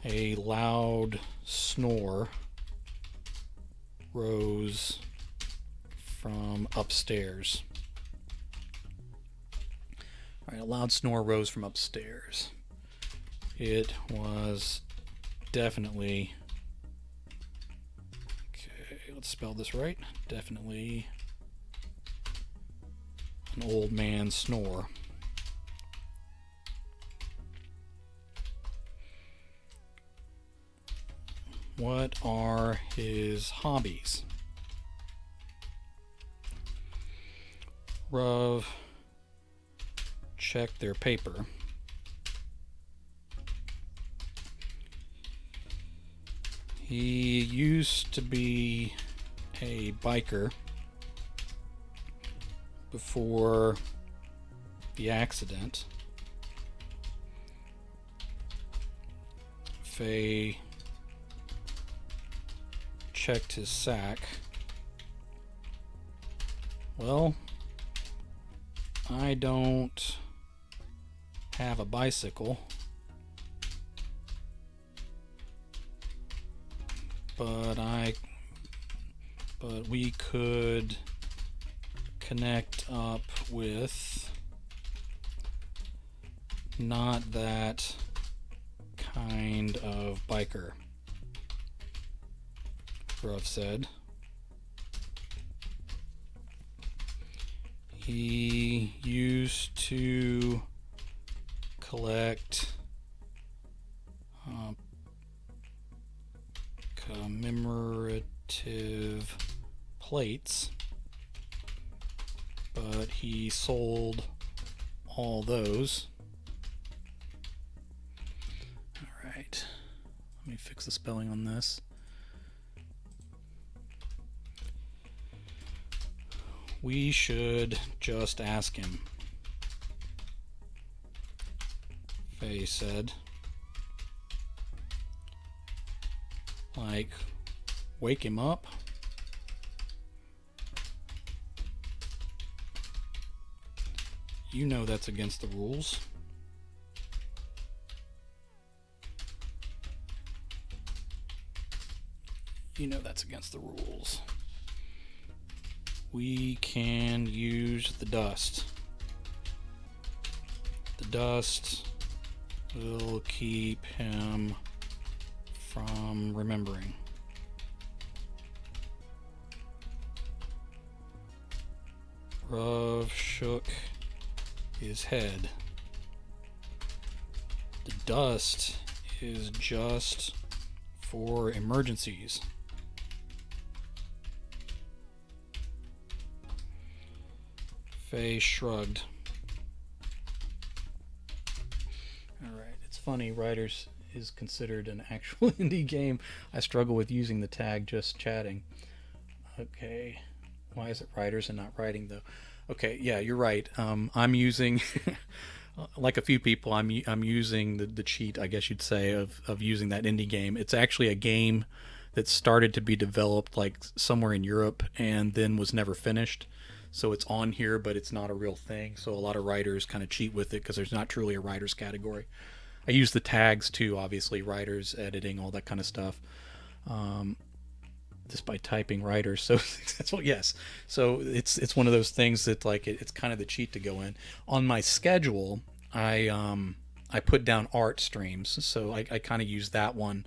A loud snore rose from upstairs. All right, a loud snore rose from upstairs. It was definitely, okay, let's spell this right, definitely an old man snore. What are his hobbies? Ruv check their paper. He used to be a biker before the accident. Faye checked his sack. Well, I don't have a bicycle, but we could connect up with not that kind of biker, Ruff said. He used to collect commemorative plates, but he sold all those. All right, let me fix the spelling on this. We should just ask him, Faye said. Like, wake him up? You know that's against the rules. You know that's against the rules. We can use the dust. The dust will keep him from remembering. Ruv shook his head. The dust is just for emergencies. Faye shrugged. Alright, it's funny, Writers is considered an actual indie game. I struggle with using the tag just chatting. Okay, why is it Writers and not writing though? Okay, yeah, you're right. I'm using, like a few people, I'm using the cheat, I guess you'd say, of using that indie game. It's actually a game that started to be developed like somewhere in Europe and then was never finished. So it's on here, but it's not a real thing. So a lot of writers kind of cheat with it because there's not truly a writers category. I use the tags too, obviously, writers, editing, all that kind of stuff. Just by typing writers. So that's what, yes. So it's one of those things that like it's kind of the cheat to go in. On my schedule, I put down art streams, so I kind of use that one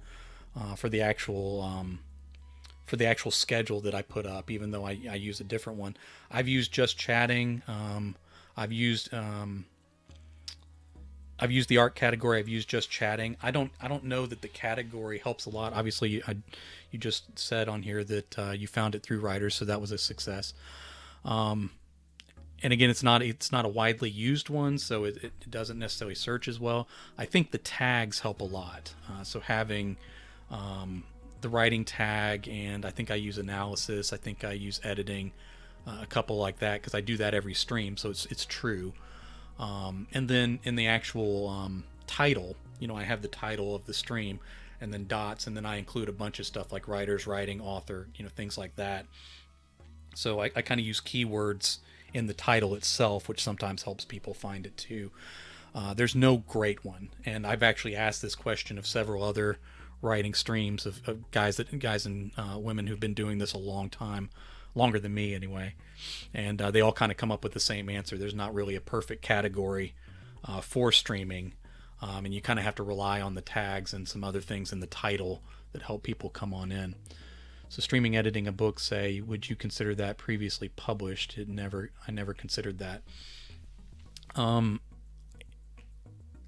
for the actual schedule that I put up, even though I use a different one. I've used just chatting. I've used the art category. I've used just chatting. I don't know that the category helps a lot. Obviously, you just said on here that you found it through writers, so that was a success. And again, it's not a widely used one, so it doesn't necessarily search as well. I think the tags help a lot. So having the writing tag, and I think I use analysis. I think I use editing, a couple like that, because I do that every stream, so it's true. And then in the actual title, I have the title of the stream, and then dots, and then I include a bunch of stuff like writers, writing, author, things like that. So I kind of use keywords in the title itself, which sometimes helps people find it too. There's no great one, and I've actually asked this question of several other writing streams of guys and women who've been doing this a long time, longer than me anyway, and they all kind of come up with the same answer. There's not really a perfect category for streaming. and you kind of have to rely on the tags and some other things in the title that help people come on in. So streaming editing a book, say, would you consider that previously published? I never considered that.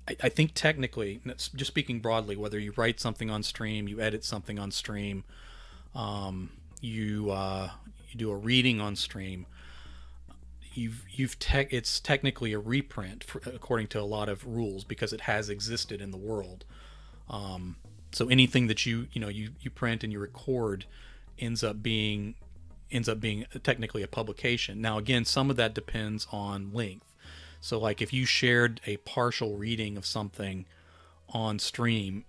I think technically, just speaking broadly, whether you write something on stream, you edit something on stream, you do a reading on stream, it's technically a reprint according to a lot of rules because it has existed in the world. So anything that you print and you record ends up being technically a publication. Now again, some of that depends on length. So like if you shared a partial reading of something on stream,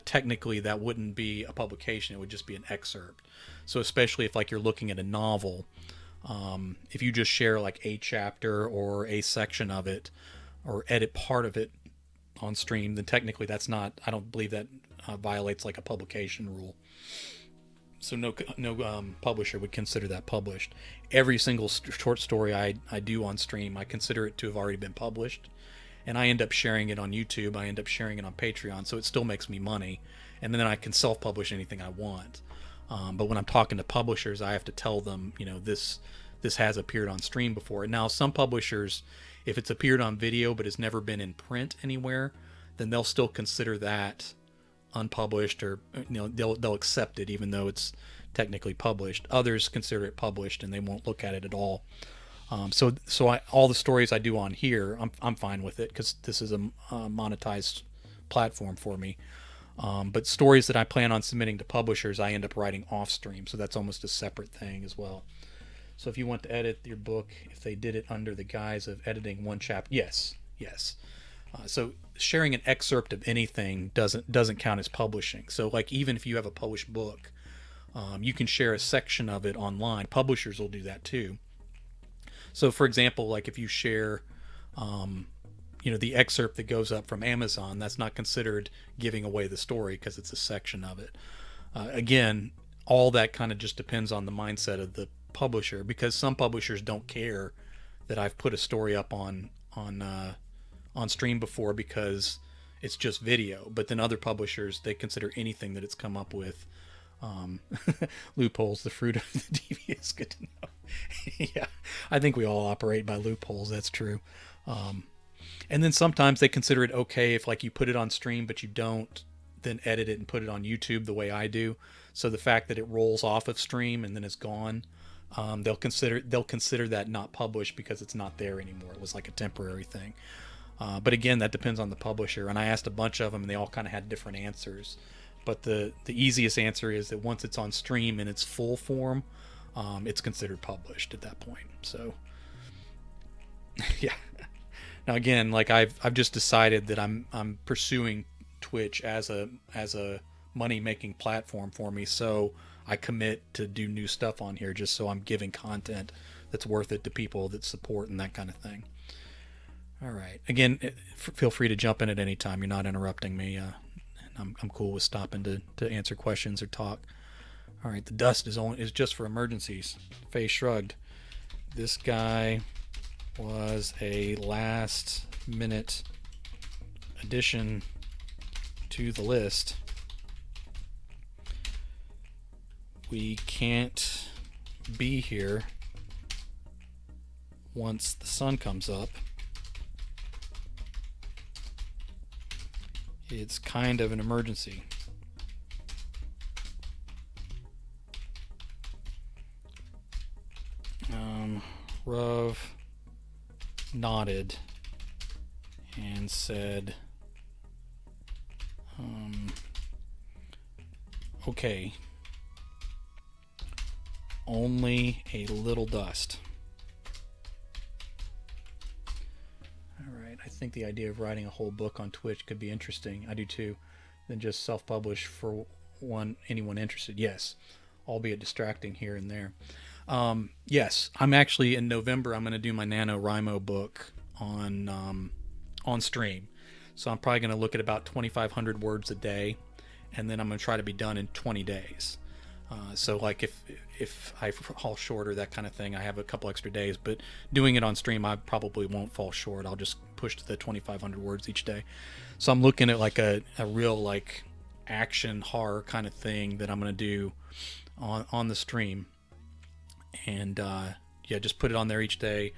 technically that wouldn't be a publication, it would just be an excerpt. So especially if like you're looking at a novel, if you just share like a chapter or a section of it or edit part of it on stream, then technically I don't believe that violates like a publication rule. So no publisher would consider that published. Every single short story I do on stream, I consider it to have already been published, and I end up sharing it on YouTube. I end up sharing it on Patreon, so it still makes me money, and then I can self-publish anything I want. But when I'm talking to publishers, I have to tell them, this has appeared on stream before. And now some publishers, if it's appeared on video but has never been in print anywhere, then they'll still consider that unpublished, or they'll accept it even though it's technically published. Others consider it published and they won't look at it at all. So all the stories I do on here, I'm fine with it because this is a monetized platform for me. But stories that I plan on submitting to publishers, I end up writing off stream, so that's almost a separate thing as well. So if you want to edit your book, if they did it under the guise of editing one chapter, yes. So sharing an excerpt of anything doesn't count as publishing. So like even if you have a published book, you can share a section of it online. Publishers will do that too. So for example, like if you share the excerpt that goes up from Amazon, that's not considered giving away the story because it's a section of it. Again, all that kind of just depends on the mindset of the publisher, because some publishers don't care that I've put a story up on stream before because it's just video. But then other publishers, they consider anything that it's come up with. Loopholes, the fruit of the devious. Good to know. Yeah, I think we all operate by loopholes. That's true. And then sometimes they consider it okay if like you put it on stream but you don't then edit it and put it on YouTube the way I do. So the fact that it rolls off of stream and then it's gone, they'll consider that not published because it's not there anymore. It was like a temporary thing. But again, that depends on the publisher. And I asked a bunch of them and they all kind of had different answers. But the easiest answer is that once it's on stream in its full form, it's considered published at that point. So yeah. Now again, like I've just decided that I'm pursuing Twitch as a money-making platform for me, so I commit to do new stuff on here just so I'm giving content that's worth it to people that support and that kind of thing. All right. Again, feel free to jump in at any time. You're not interrupting me. I'm cool with stopping to answer questions or talk. All right. The dust is just for emergencies. Face shrugged. This guy was a last-minute addition to the list. We can't be here once the sun comes up. It's kind of an emergency. Ruv nodded and said, okay, only a little dust. All right, I think the idea of writing a whole book on Twitch could be interesting. I do too. Then just self-publish for anyone interested. Yes, albeit distracting here and there. Yes, I'm actually in November. I'm going to do my NaNoWriMo book on stream. So I'm probably going to look at about 2,500 words a day, and then I'm going to try to be done in 20 days. So like if I fall short or that kind of thing, I have a couple extra days. But doing it on stream, I probably won't fall short. I'll just push to the 2,500 words each day. So I'm looking at like a real like action horror kind of thing that I'm gonna do on the stream, and yeah, just put it on there each day,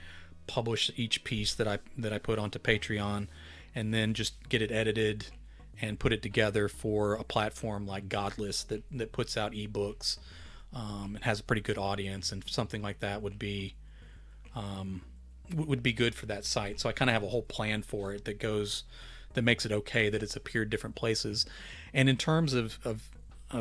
publish each piece that I put onto Patreon, and then just get it edited and put it together for a platform like Godless that puts out ebooks. It has a pretty good audience, and something like that would be good for that site. So I kind of have a whole plan for it that makes it okay that it's appeared different places. And in terms of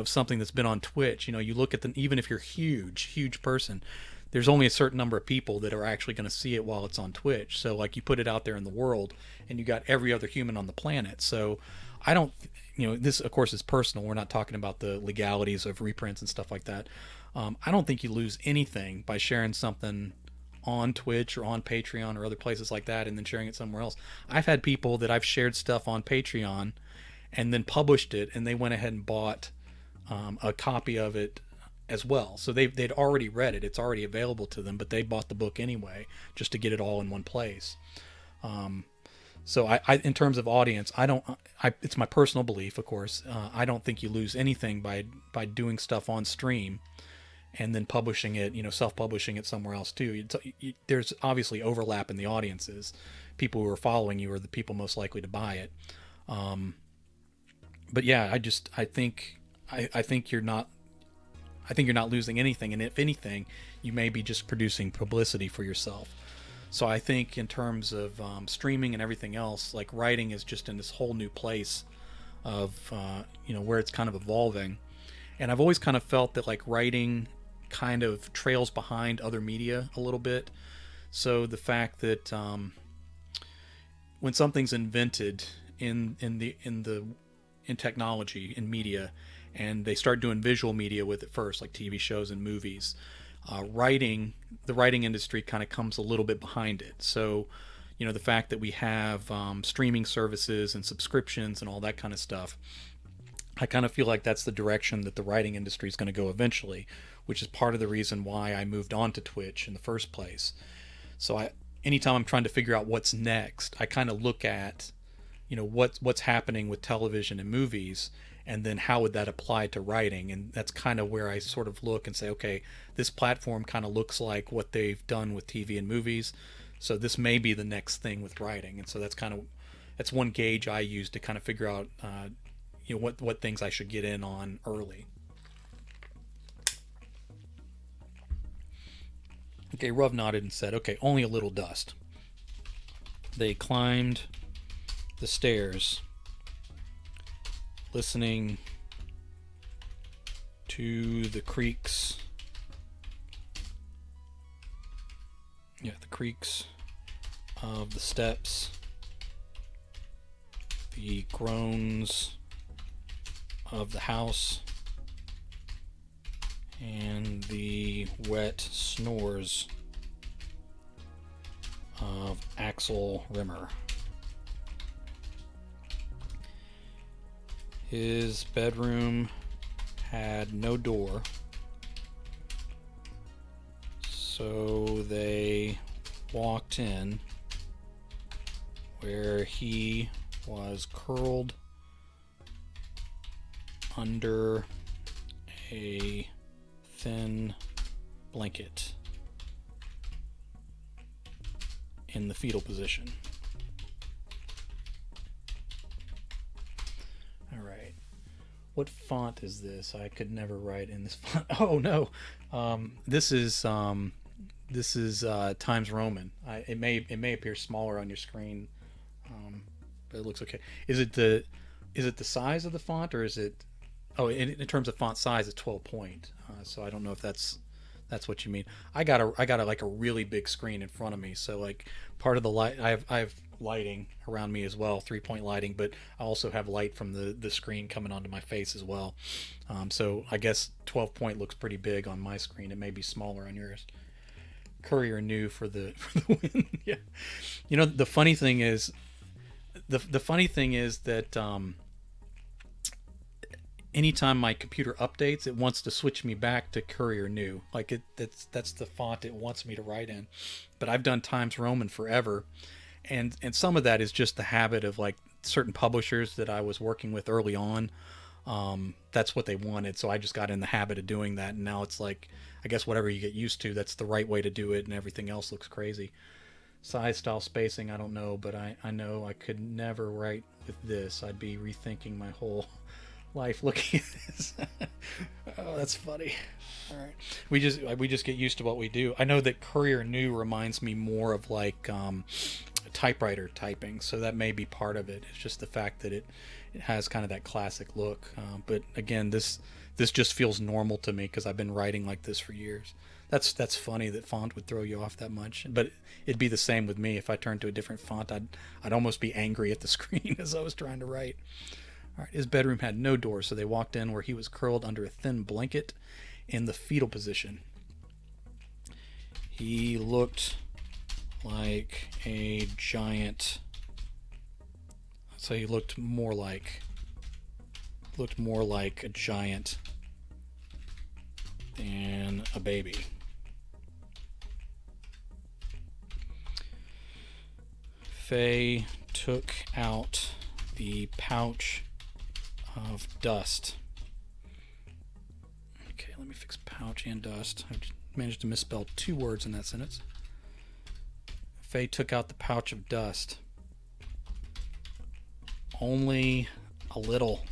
something that's been on Twitch, you look at even if you're huge person, there's only a certain number of people that are actually going to see it while it's on Twitch. So like you put it out there in the world, and you got every other human on the planet. So I don't, this of course is personal. We're not talking about the legalities of reprints and stuff like that. I don't think you lose anything by sharing something on Twitch or on Patreon or other places like that and then sharing it somewhere else. I've had people that I've shared stuff on Patreon and then published it, and they went ahead and bought a copy of it as well. So they'd already read it. It's already available to them, but they bought the book anyway just to get it all in one place. So I in terms of audience, it's my personal belief, of course. I don't think you lose anything by doing stuff on stream and then publishing it, self-publishing it somewhere else too. There's obviously overlap in the audiences. People who are following you are the people most likely to buy it. But yeah, I think you're not losing anything, and if anything, you may be just producing publicity for yourself. So I think in terms of streaming and everything else, like writing is just in this whole new place of where it's kind of evolving. And I've always kind of felt that like writing kind of trails behind other media a little bit. So the fact that when something's invented in technology, in media, and they start doing visual media with it first, like TV shows and movies, the writing industry kind of comes a little bit behind it. So, the fact that we have streaming services and subscriptions and all that kind of stuff, I kind of feel like that's the direction that the writing industry is going to go eventually, which is part of the reason why I moved on to Twitch in the first place. So anytime I'm trying to figure out what's next, I kind of look at, what's happening with television and movies, and then how would that apply to writing. And that's kind of where I sort of look and say, okay, this platform kind of looks like what they've done with TV and movies, so this may be the next thing with writing. And so that's one gauge I use to kind of figure out what things I should get in on early. Okay, Ruv nodded and said, okay, only a little dust. They climbed the stairs, listening to the creaks. Yeah, the creaks of the steps, the groans of the house, and the wet snores of Axel Rimmer. His bedroom had no door, so they walked in where he was curled under a thin blanket in the fetal position. All right. What font is this? I could never write in this font. Oh no. This is Times Roman. It may appear smaller on your screen, but it looks okay. Is it the size of the font, or is it? Oh, in terms of font size, it's 12 point. So I don't know if that's what you mean. I got like a really big screen in front of me, so like part of the light, I have lighting around me as well, 3-point lighting, but I also have light from the screen coming onto my face as well. So I guess 12 point looks pretty big on my screen. It may be smaller on yours. Courier new for the win. Yeah. The funny thing is that anytime my computer updates, it wants to switch me back to Courier New. Like that's the font it wants me to write in. But I've done Times Roman forever, and some of that is just the habit of like certain publishers that I was working with early on. That's what they wanted, so I just got in the habit of doing that, and now it's like I guess whatever you get used to, that's the right way to do it, and everything else looks crazy. Size, style, spacing, I don't know, but I know I could never write with this. I'd be rethinking my whole life looking at this. Oh, that's funny. All right, we just get used to what we do. I know that Courier New reminds me more of like typewriter typing, so that may be part of it. It's just the fact that it has kind of that classic look. But again, this just feels normal to me because I've been writing like this for years. That's funny that font would throw you off that much, but it'd be the same with me if I turned to a different font. I'd almost be angry at the screen as I was trying to write. All right, his bedroom had no door, so they walked in where he was curled under a thin blanket in the fetal position. He looked like a giant. So he looked more like a giant than a baby. Faye took out the pouch of dust. Okay, let me fix pouch and dust. I managed to misspell 2 words in that sentence. Faye took out the pouch of dust. Only a little,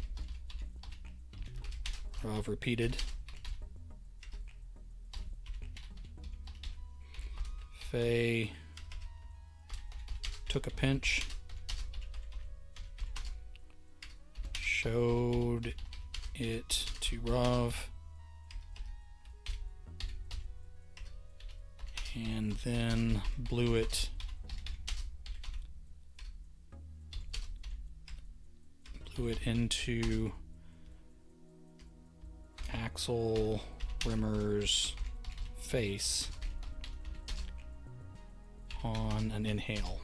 Rav repeated. Faye took a pinch, showed it to Rav, and then blew it into Axel Rimmer's face on an inhale.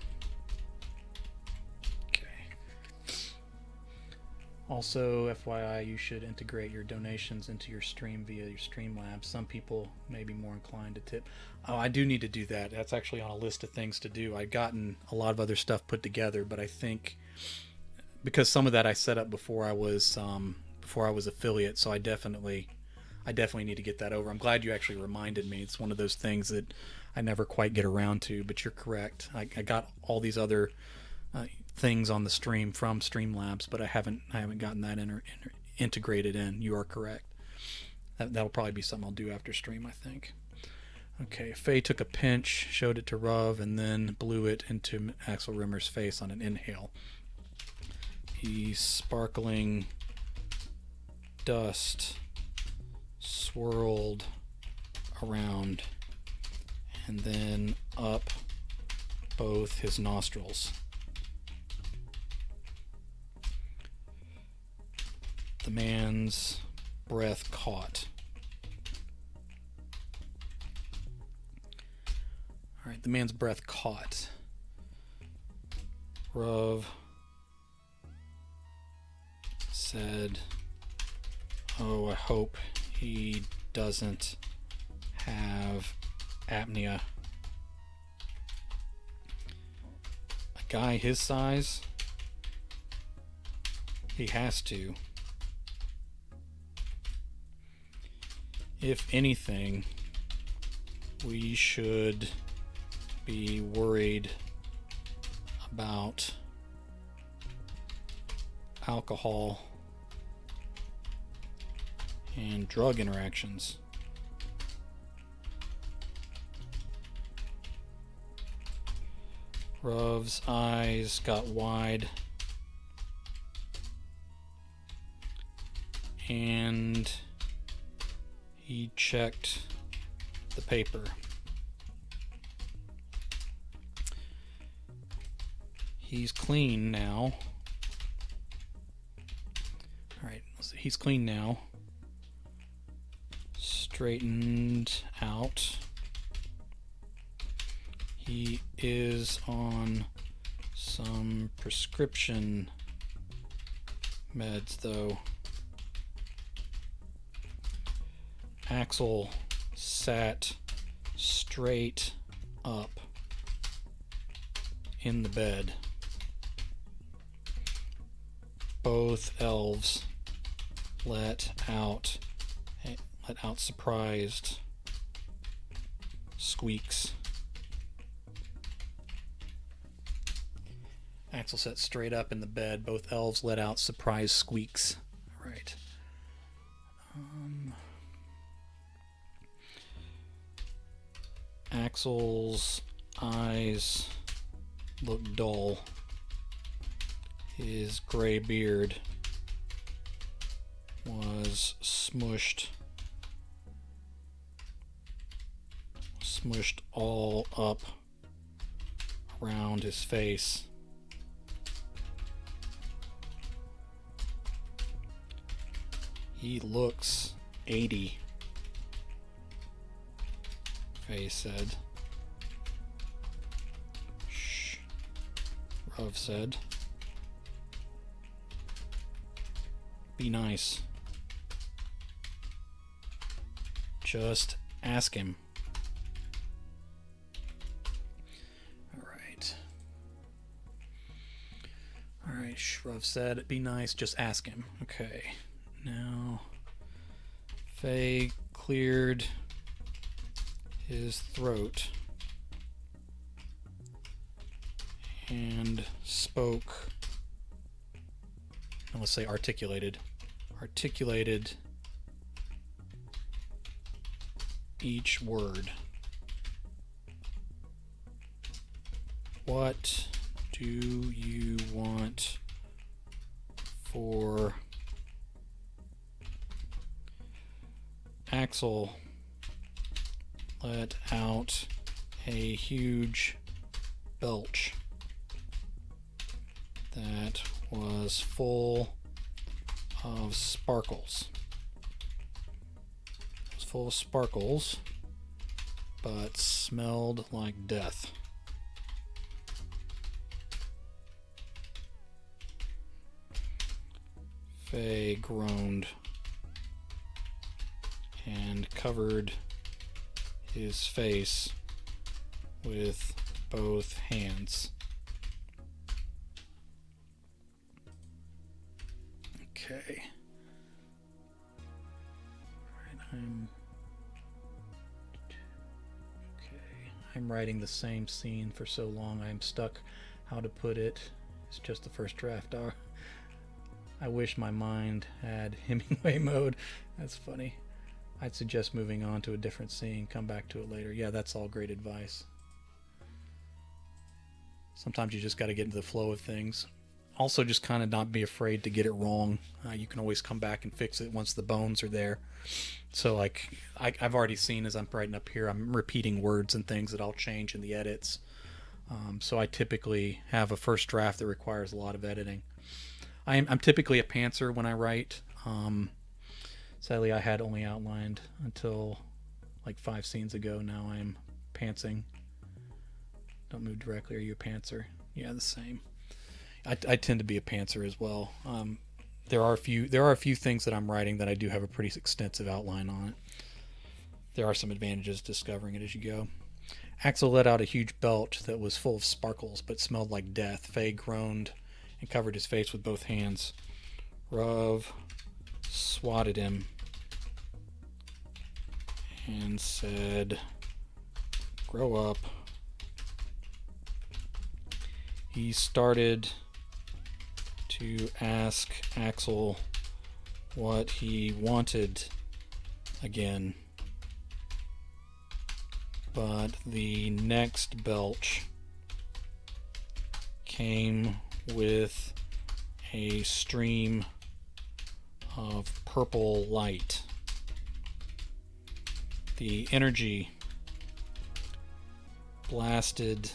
Okay. Also, FYI, you should integrate your donations into your stream via your Streamlabs. Some people may be more inclined to tip. Oh, I do need to do that. That's actually on a list of things to do. I've gotten a lot of other stuff put together, but I think because some of that I set up before I was affiliate, so I definitely need to get that over. I'm glad you actually reminded me. It's one of those things that I never quite get around to, but you're correct. I got all these other things on the stream from Streamlabs, but I haven't gotten that integrated in. You are correct. That'll probably be something I'll do after stream, I think. Okay, Faye took a pinch, showed it to Rav, and then blew it into Axel Rimmer's face on an inhale. The sparkling dust swirled around and then up both his nostrils. The man's breath caught. All right, the man's breath caught. Rav said, "Oh, I hope he doesn't have apnea." A guy his size, he has to. If anything, we should be worried about alcohol and drug interactions. Rav's eyes got wide and he checked the paper. He's clean now. Alright, he's clean now. Straightened out. He is on some prescription meds, though. Axel sat straight up in the bed. Both elves let out surprised squeaks. Axel sat straight up in the bed. Both elves let out surprised squeaks. All right. Axel's eyes looked dull. His gray beard was smushed all up around his face. He looks 80, Faye said. Shh, Ruv said. Be nice. Just ask him. Alright, Shruv said, be nice, just ask him. Okay. Now, Faye cleared his throat and spoke, let's say articulated each word. What do you want for Axel let out a huge belch that was full of sparkles. It was full of sparkles, but smelled like death. Faye groaned and covered his face with both hands. Okay. I'm writing the same scene for so long I'm stuck how to put it. It's just the first draft. I wish my mind had Hemingway mode. That's funny. I'd suggest moving on to a different scene. Come back to it later. Yeah, that's all great advice. Sometimes you just got to get into the flow of things. Also, just kind of not be afraid to get it wrong. You can always come back and fix it once the bones are there. So, like, I've already seen as I'm writing up here, I'm repeating words and things that I'll change in the edits. So I typically have a first draft that requires a lot of editing. I'm typically a pantser when I write. Sadly, I had only outlined until like 5 scenes ago. Now I'm pantsing. Don't move directly. Are you a pantser? Yeah, the same. I tend to be a pantser as well. There are a few things that I'm writing that I do have a pretty extensive outline on it. There are some advantages discovering it as you go. Axel let out a huge belch that was full of sparkles but smelled like death. Faye groaned and covered his face with both hands. Ruv swatted him and said, "Grow up." He started to ask Axel what he wanted again, but the next belch came with a stream of purple light. The energy blasted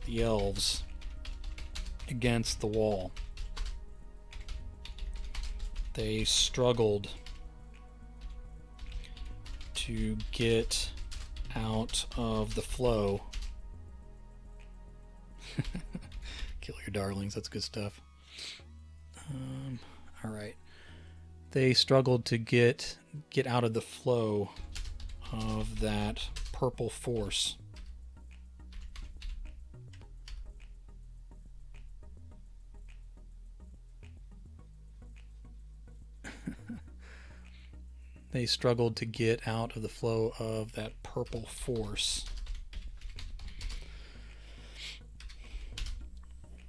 the elves against the wall. They struggled to get out of the flow. Kill your darlings, that's good stuff. Alright. They struggled to get out of the flow of that purple force. They struggled to get out of the flow of that purple force.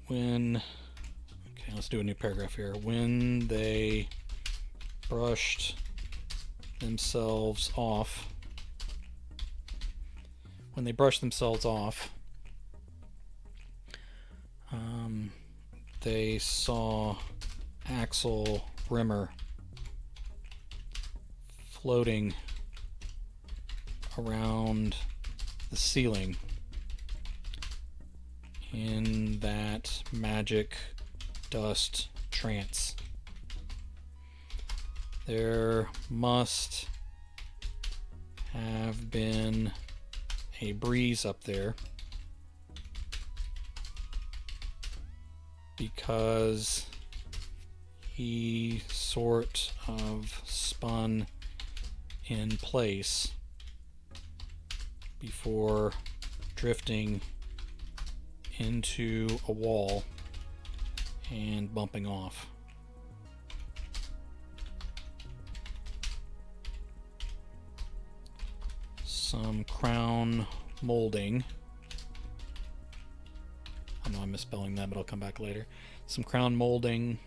Okay, let's do a new paragraph here. When they brushed themselves off, they saw Axel Rimmer floating around the ceiling in that magic dust trance. There must have been a breeze up there, because he sort of spun in place before drifting into a wall and bumping off. Some crown molding. I know I'm misspelling that, but I'll come back later. Some crown molding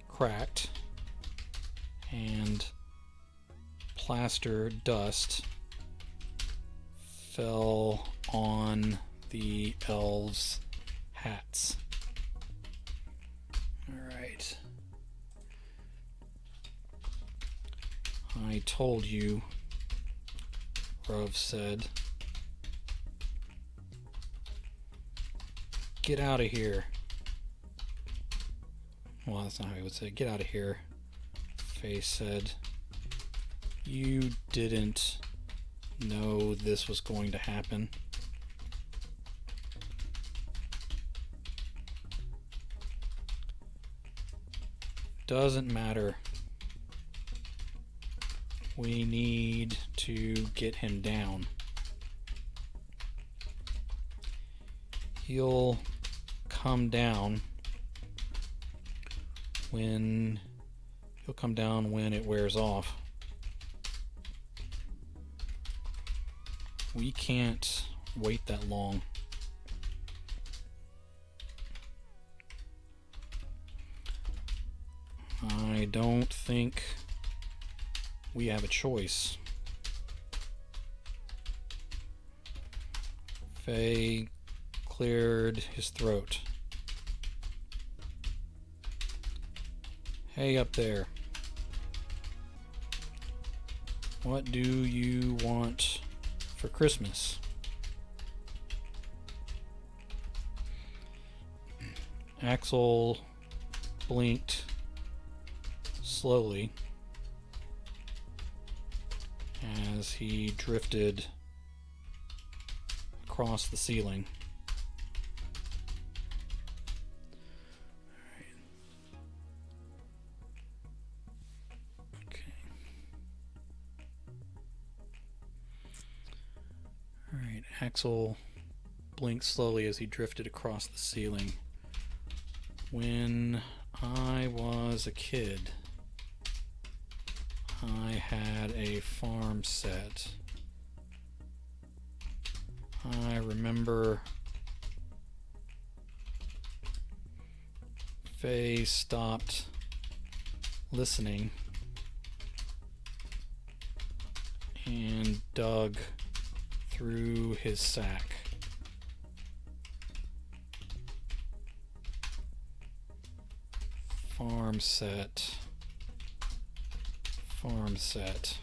cracked, and plaster dust fell on the elves' hats. Alright. I told you, Rove said. Get out of here. Well, that's not how he would say it. Get out of here, Faye said. You didn't know this was going to happen. Doesn't matter. We need to get him down. He'll come down when it wears off. We can't wait that long. I don't think we have a choice. Faye cleared his throat. Hey, up there. What do you want for Christmas? Axel blinked slowly as he drifted across the ceiling. Alright, Axel blinked slowly as he drifted across the ceiling. When I was a kid, I had a farm set. I remember Faye stopped listening and dug through his sack. Farm set. Farm set.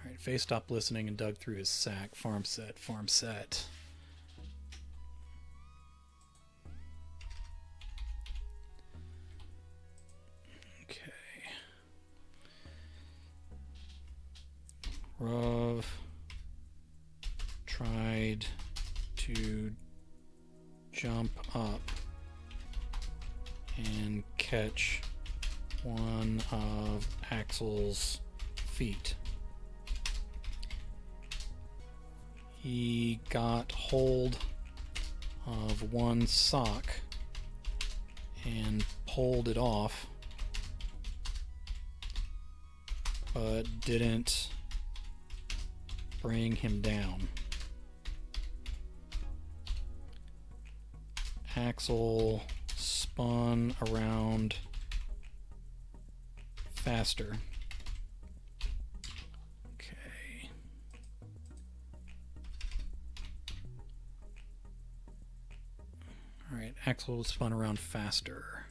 Alright, Faye stopped listening and dug through his sack. Farm set. Farm set. Okay. Rove to jump up and catch one of Axel's feet. He got hold of one sock and pulled it off, but didn't bring him down. Axel spun around faster. Okay. Alright, Axel spun around faster.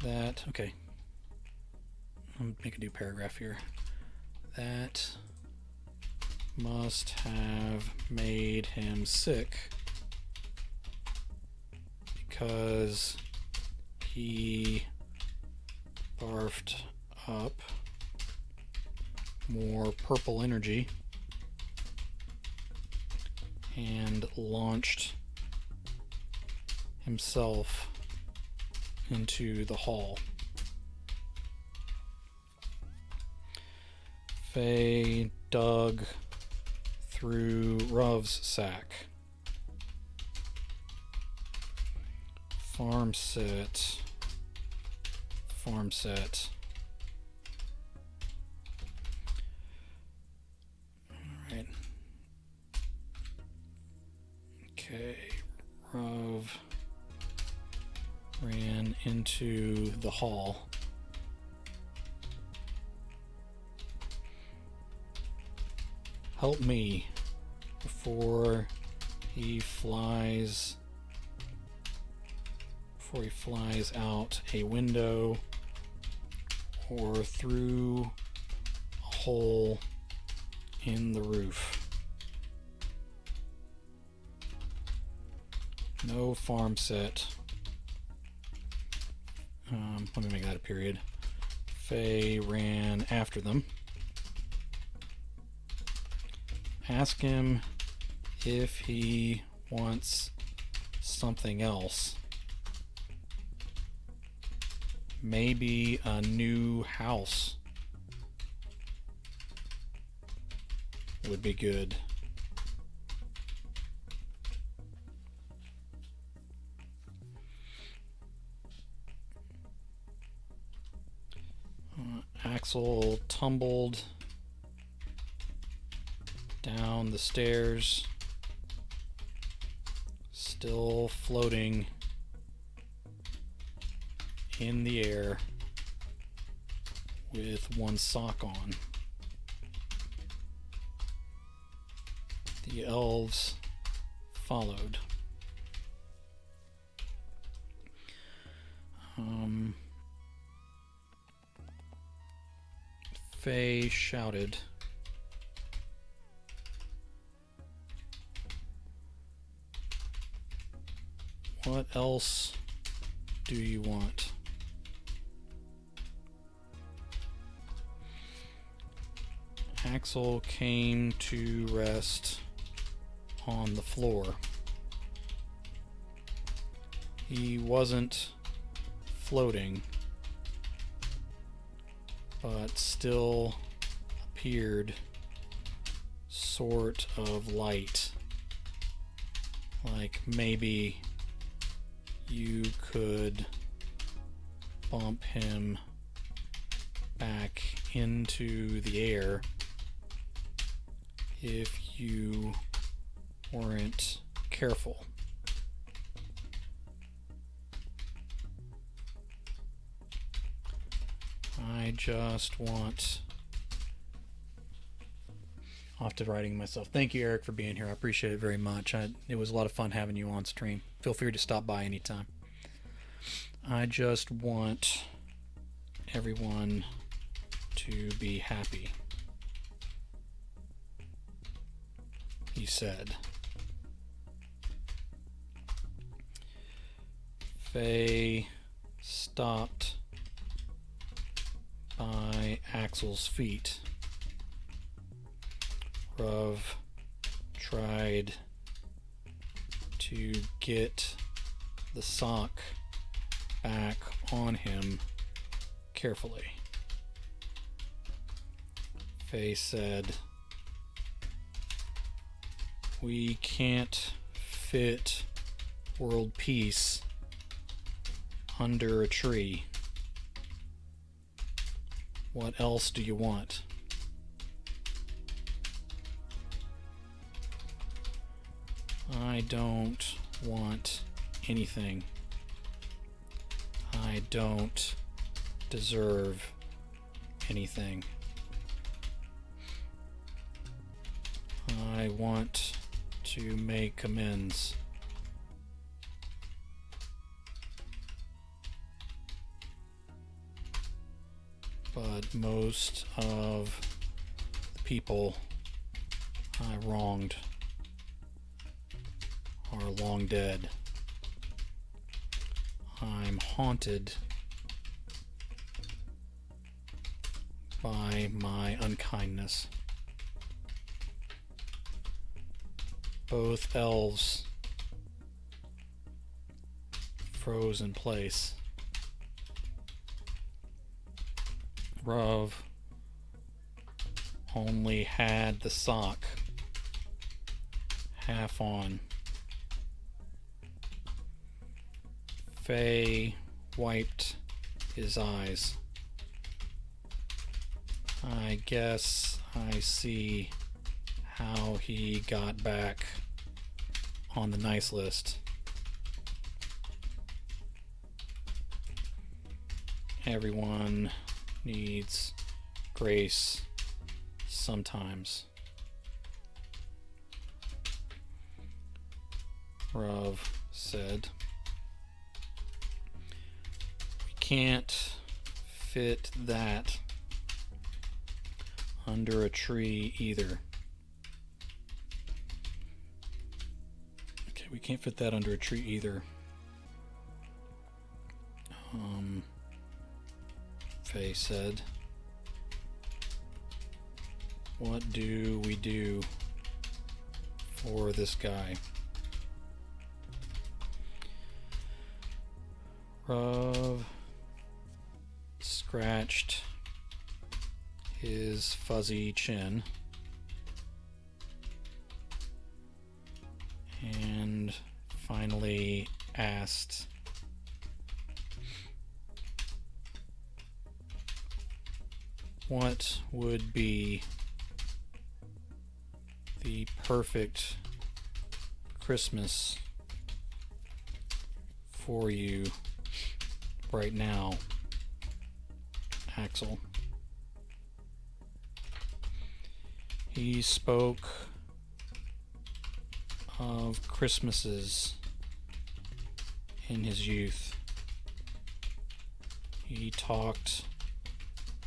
That, okay. I'll make a new paragraph here. That must have made him sick because he barfed up more purple energy and launched himself into the hall. Faye dug through Rov's sack. Farm set. Alright. Okay. Rov ran into the hall. Help me before he flies out a window or through a hole in the roof. No farm set. Let me make that a period. Faye ran after them. Ask him if he wants something else. Maybe a new house would be good. Axel tumbled down the stairs, still floating in the air with one sock on. The elves followed. Faye shouted, "What else do you want?" Axel came to rest on the floor. He wasn't floating, but still appeared sort of light, like maybe you could bump him back into the air if you weren't careful. I just want... Off to writing myself. Thank you, Eric, for being here. I appreciate it very much. It was a lot of fun having you on stream. Feel free to stop by anytime. I just want everyone to be happy, he said. Faye stopped by Axel's feet. Ruv tried to get the sock back on him carefully. Faye said, "We can't fit world peace under a tree. What else do you want?" "I don't want anything. I don't deserve anything. I want to make amends." "But most of the people I wronged are long dead. I'm haunted by my unkindness." Both elves froze in place. Ruv only had the sock half on. Faye wiped his eyes. "I guess I see how he got back on the nice list. Everyone needs grace sometimes." Ruv said, "We can't fit that under a tree either." "We can't fit that under a tree either." Faye said, "What do we do for this guy?" Ruv scratched his fuzzy chin and finally asked, "What would be the perfect Christmas for you right now, Axel?" He spoke of Christmases in his youth. He talked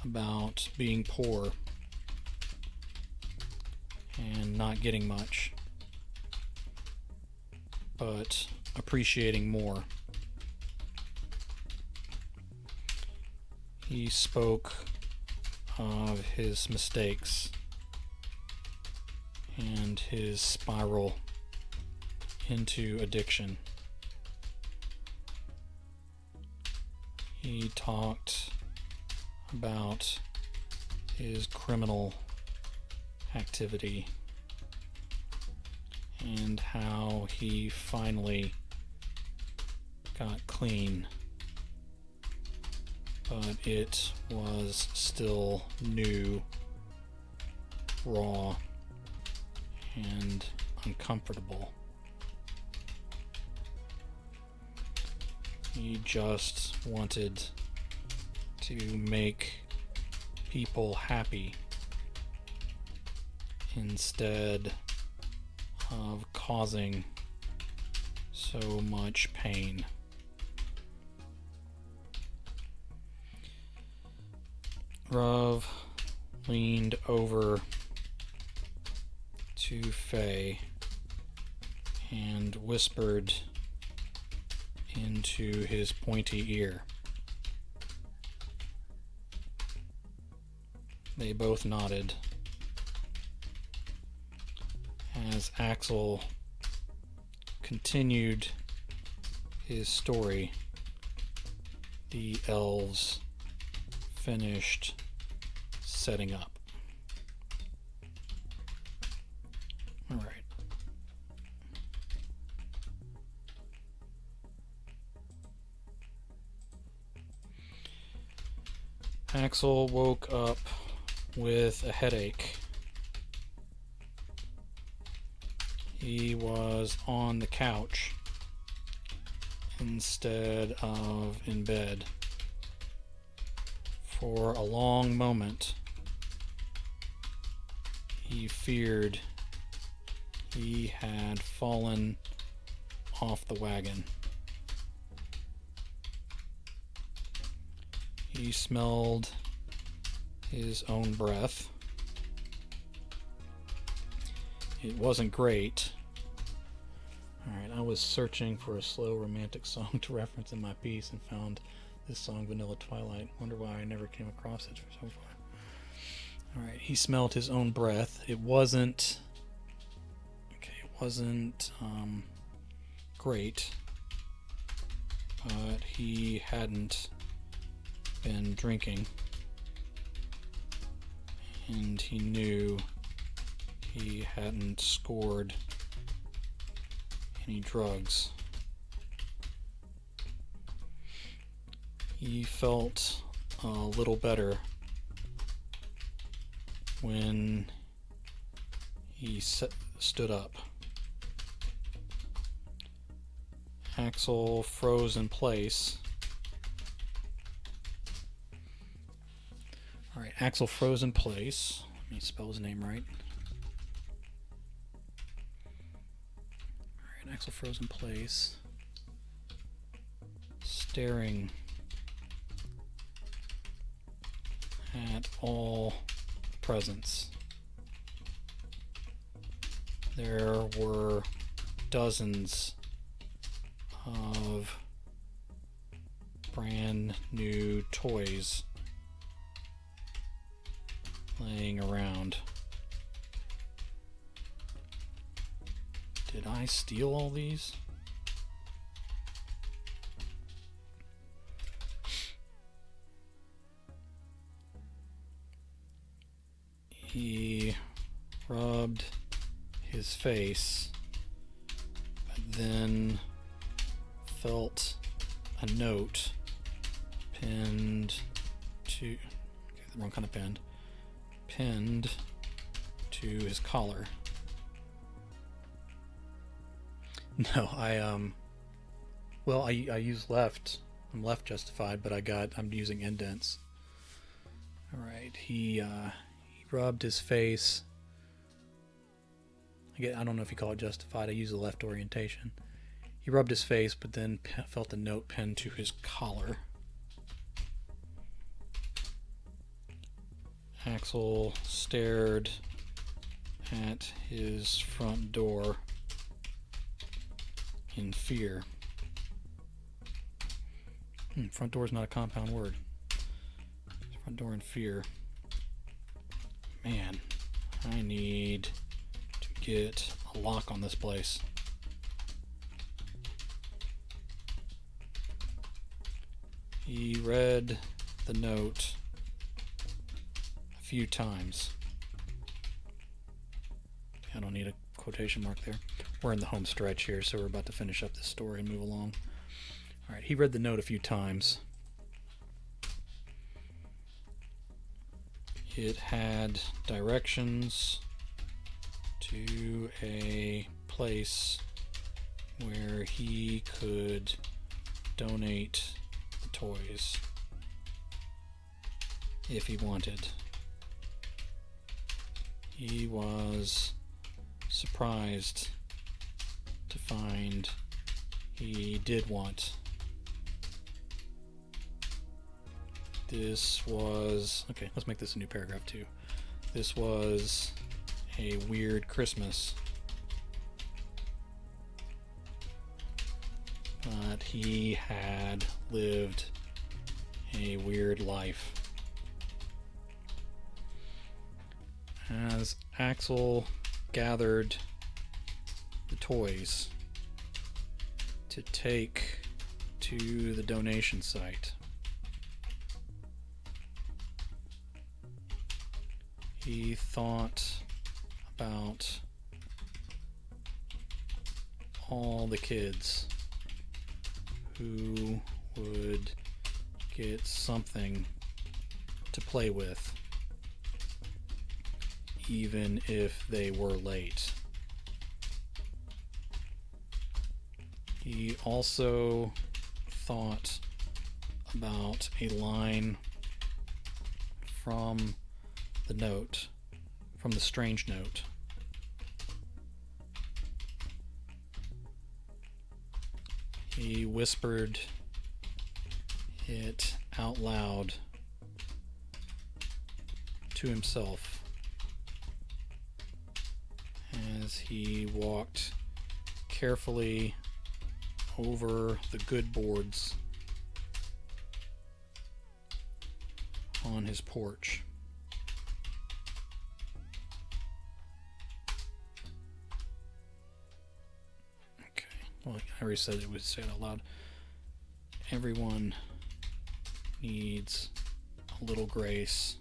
about being poor and not getting much, but appreciating more. He spoke of his mistakes and his spiral into addiction. He talked about his criminal activity and how he finally got clean, but it was still new, raw, and uncomfortable. He just wanted to make people happy instead of causing so much pain. Ruv leaned over to Faye and whispered into his pointy ear. They both nodded. As Axel continued his story, the elves finished setting up. All right. Axel woke up with a headache. He was on the couch instead of in bed. For a long moment, he feared he had fallen off the wagon. He smelled his own breath. It wasn't great. Alright, I was searching for a slow romantic song to reference in my piece and found this song, Vanilla Twilight. Wonder why I never came across it so far. Alright, he smelled his own breath. It wasn't great, but he hadn't been drinking, and he knew he hadn't scored any drugs. He felt a little better when he stood up. Axel froze in place. Alright, Axel froze in place. Let me spell his name right. Alright, Axel froze in place, staring at all presents. There were dozens of brand new toys laying around. Did I steal all these? He rubbed his face, but then felt a note pinned to, the wrong kind of pinned to his collar. No, I use left. I'm left justified, but I'm using indents. All right, he rubbed his face. I don't know if you call it justified. I use the left orientation. He rubbed his face, but then felt a note pinned to his collar. Axel stared at his front door in fear. Front door is not a compound word. Front door in fear. Man, I need to get a lock on this place. He read the note a few times. I don't need a quotation mark there. We're in the home stretch here, so we're about to finish up this story and move along. Alright, he read the note a few times. It had directions to a place where he could donate the toys if he wanted. He was surprised to find he did want. This was... Okay, let's make this a new paragraph too. This was a weird Christmas. But he had lived a weird life. As Axel gathered toys to take to the donation site. He thought about all the kids who would get something to play with, even if they were late. He also thought about a line from the note, from the strange note. He whispered it out loud to himself as he walked carefully over the good boards on his porch. Okay, well, I already said it would say it out loud. Everyone needs a little grace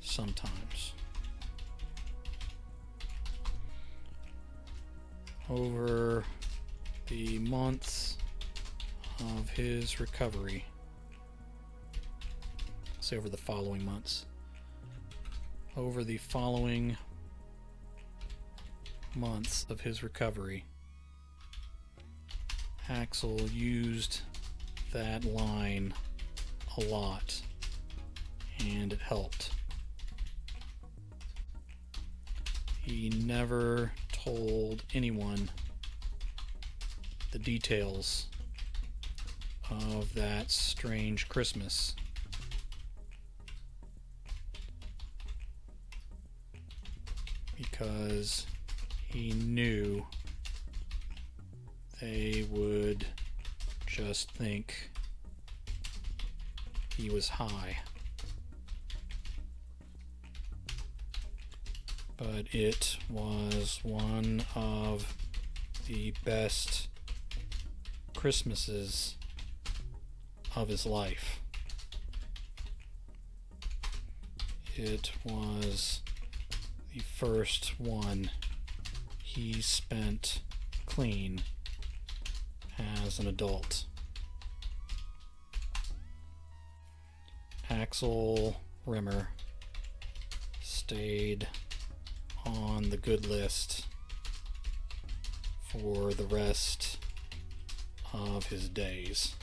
sometimes. Over the months of his recovery, say over the following months, over the following months of his recovery, Axel used that line a lot, and it helped. He never told anyone the details of that strange Christmas. Because he knew they would just think he was high. But it was one of the best Christmases of his life. It was the first one he spent clean as an adult. Axel Rimmer stayed on the good list for the rest of his days.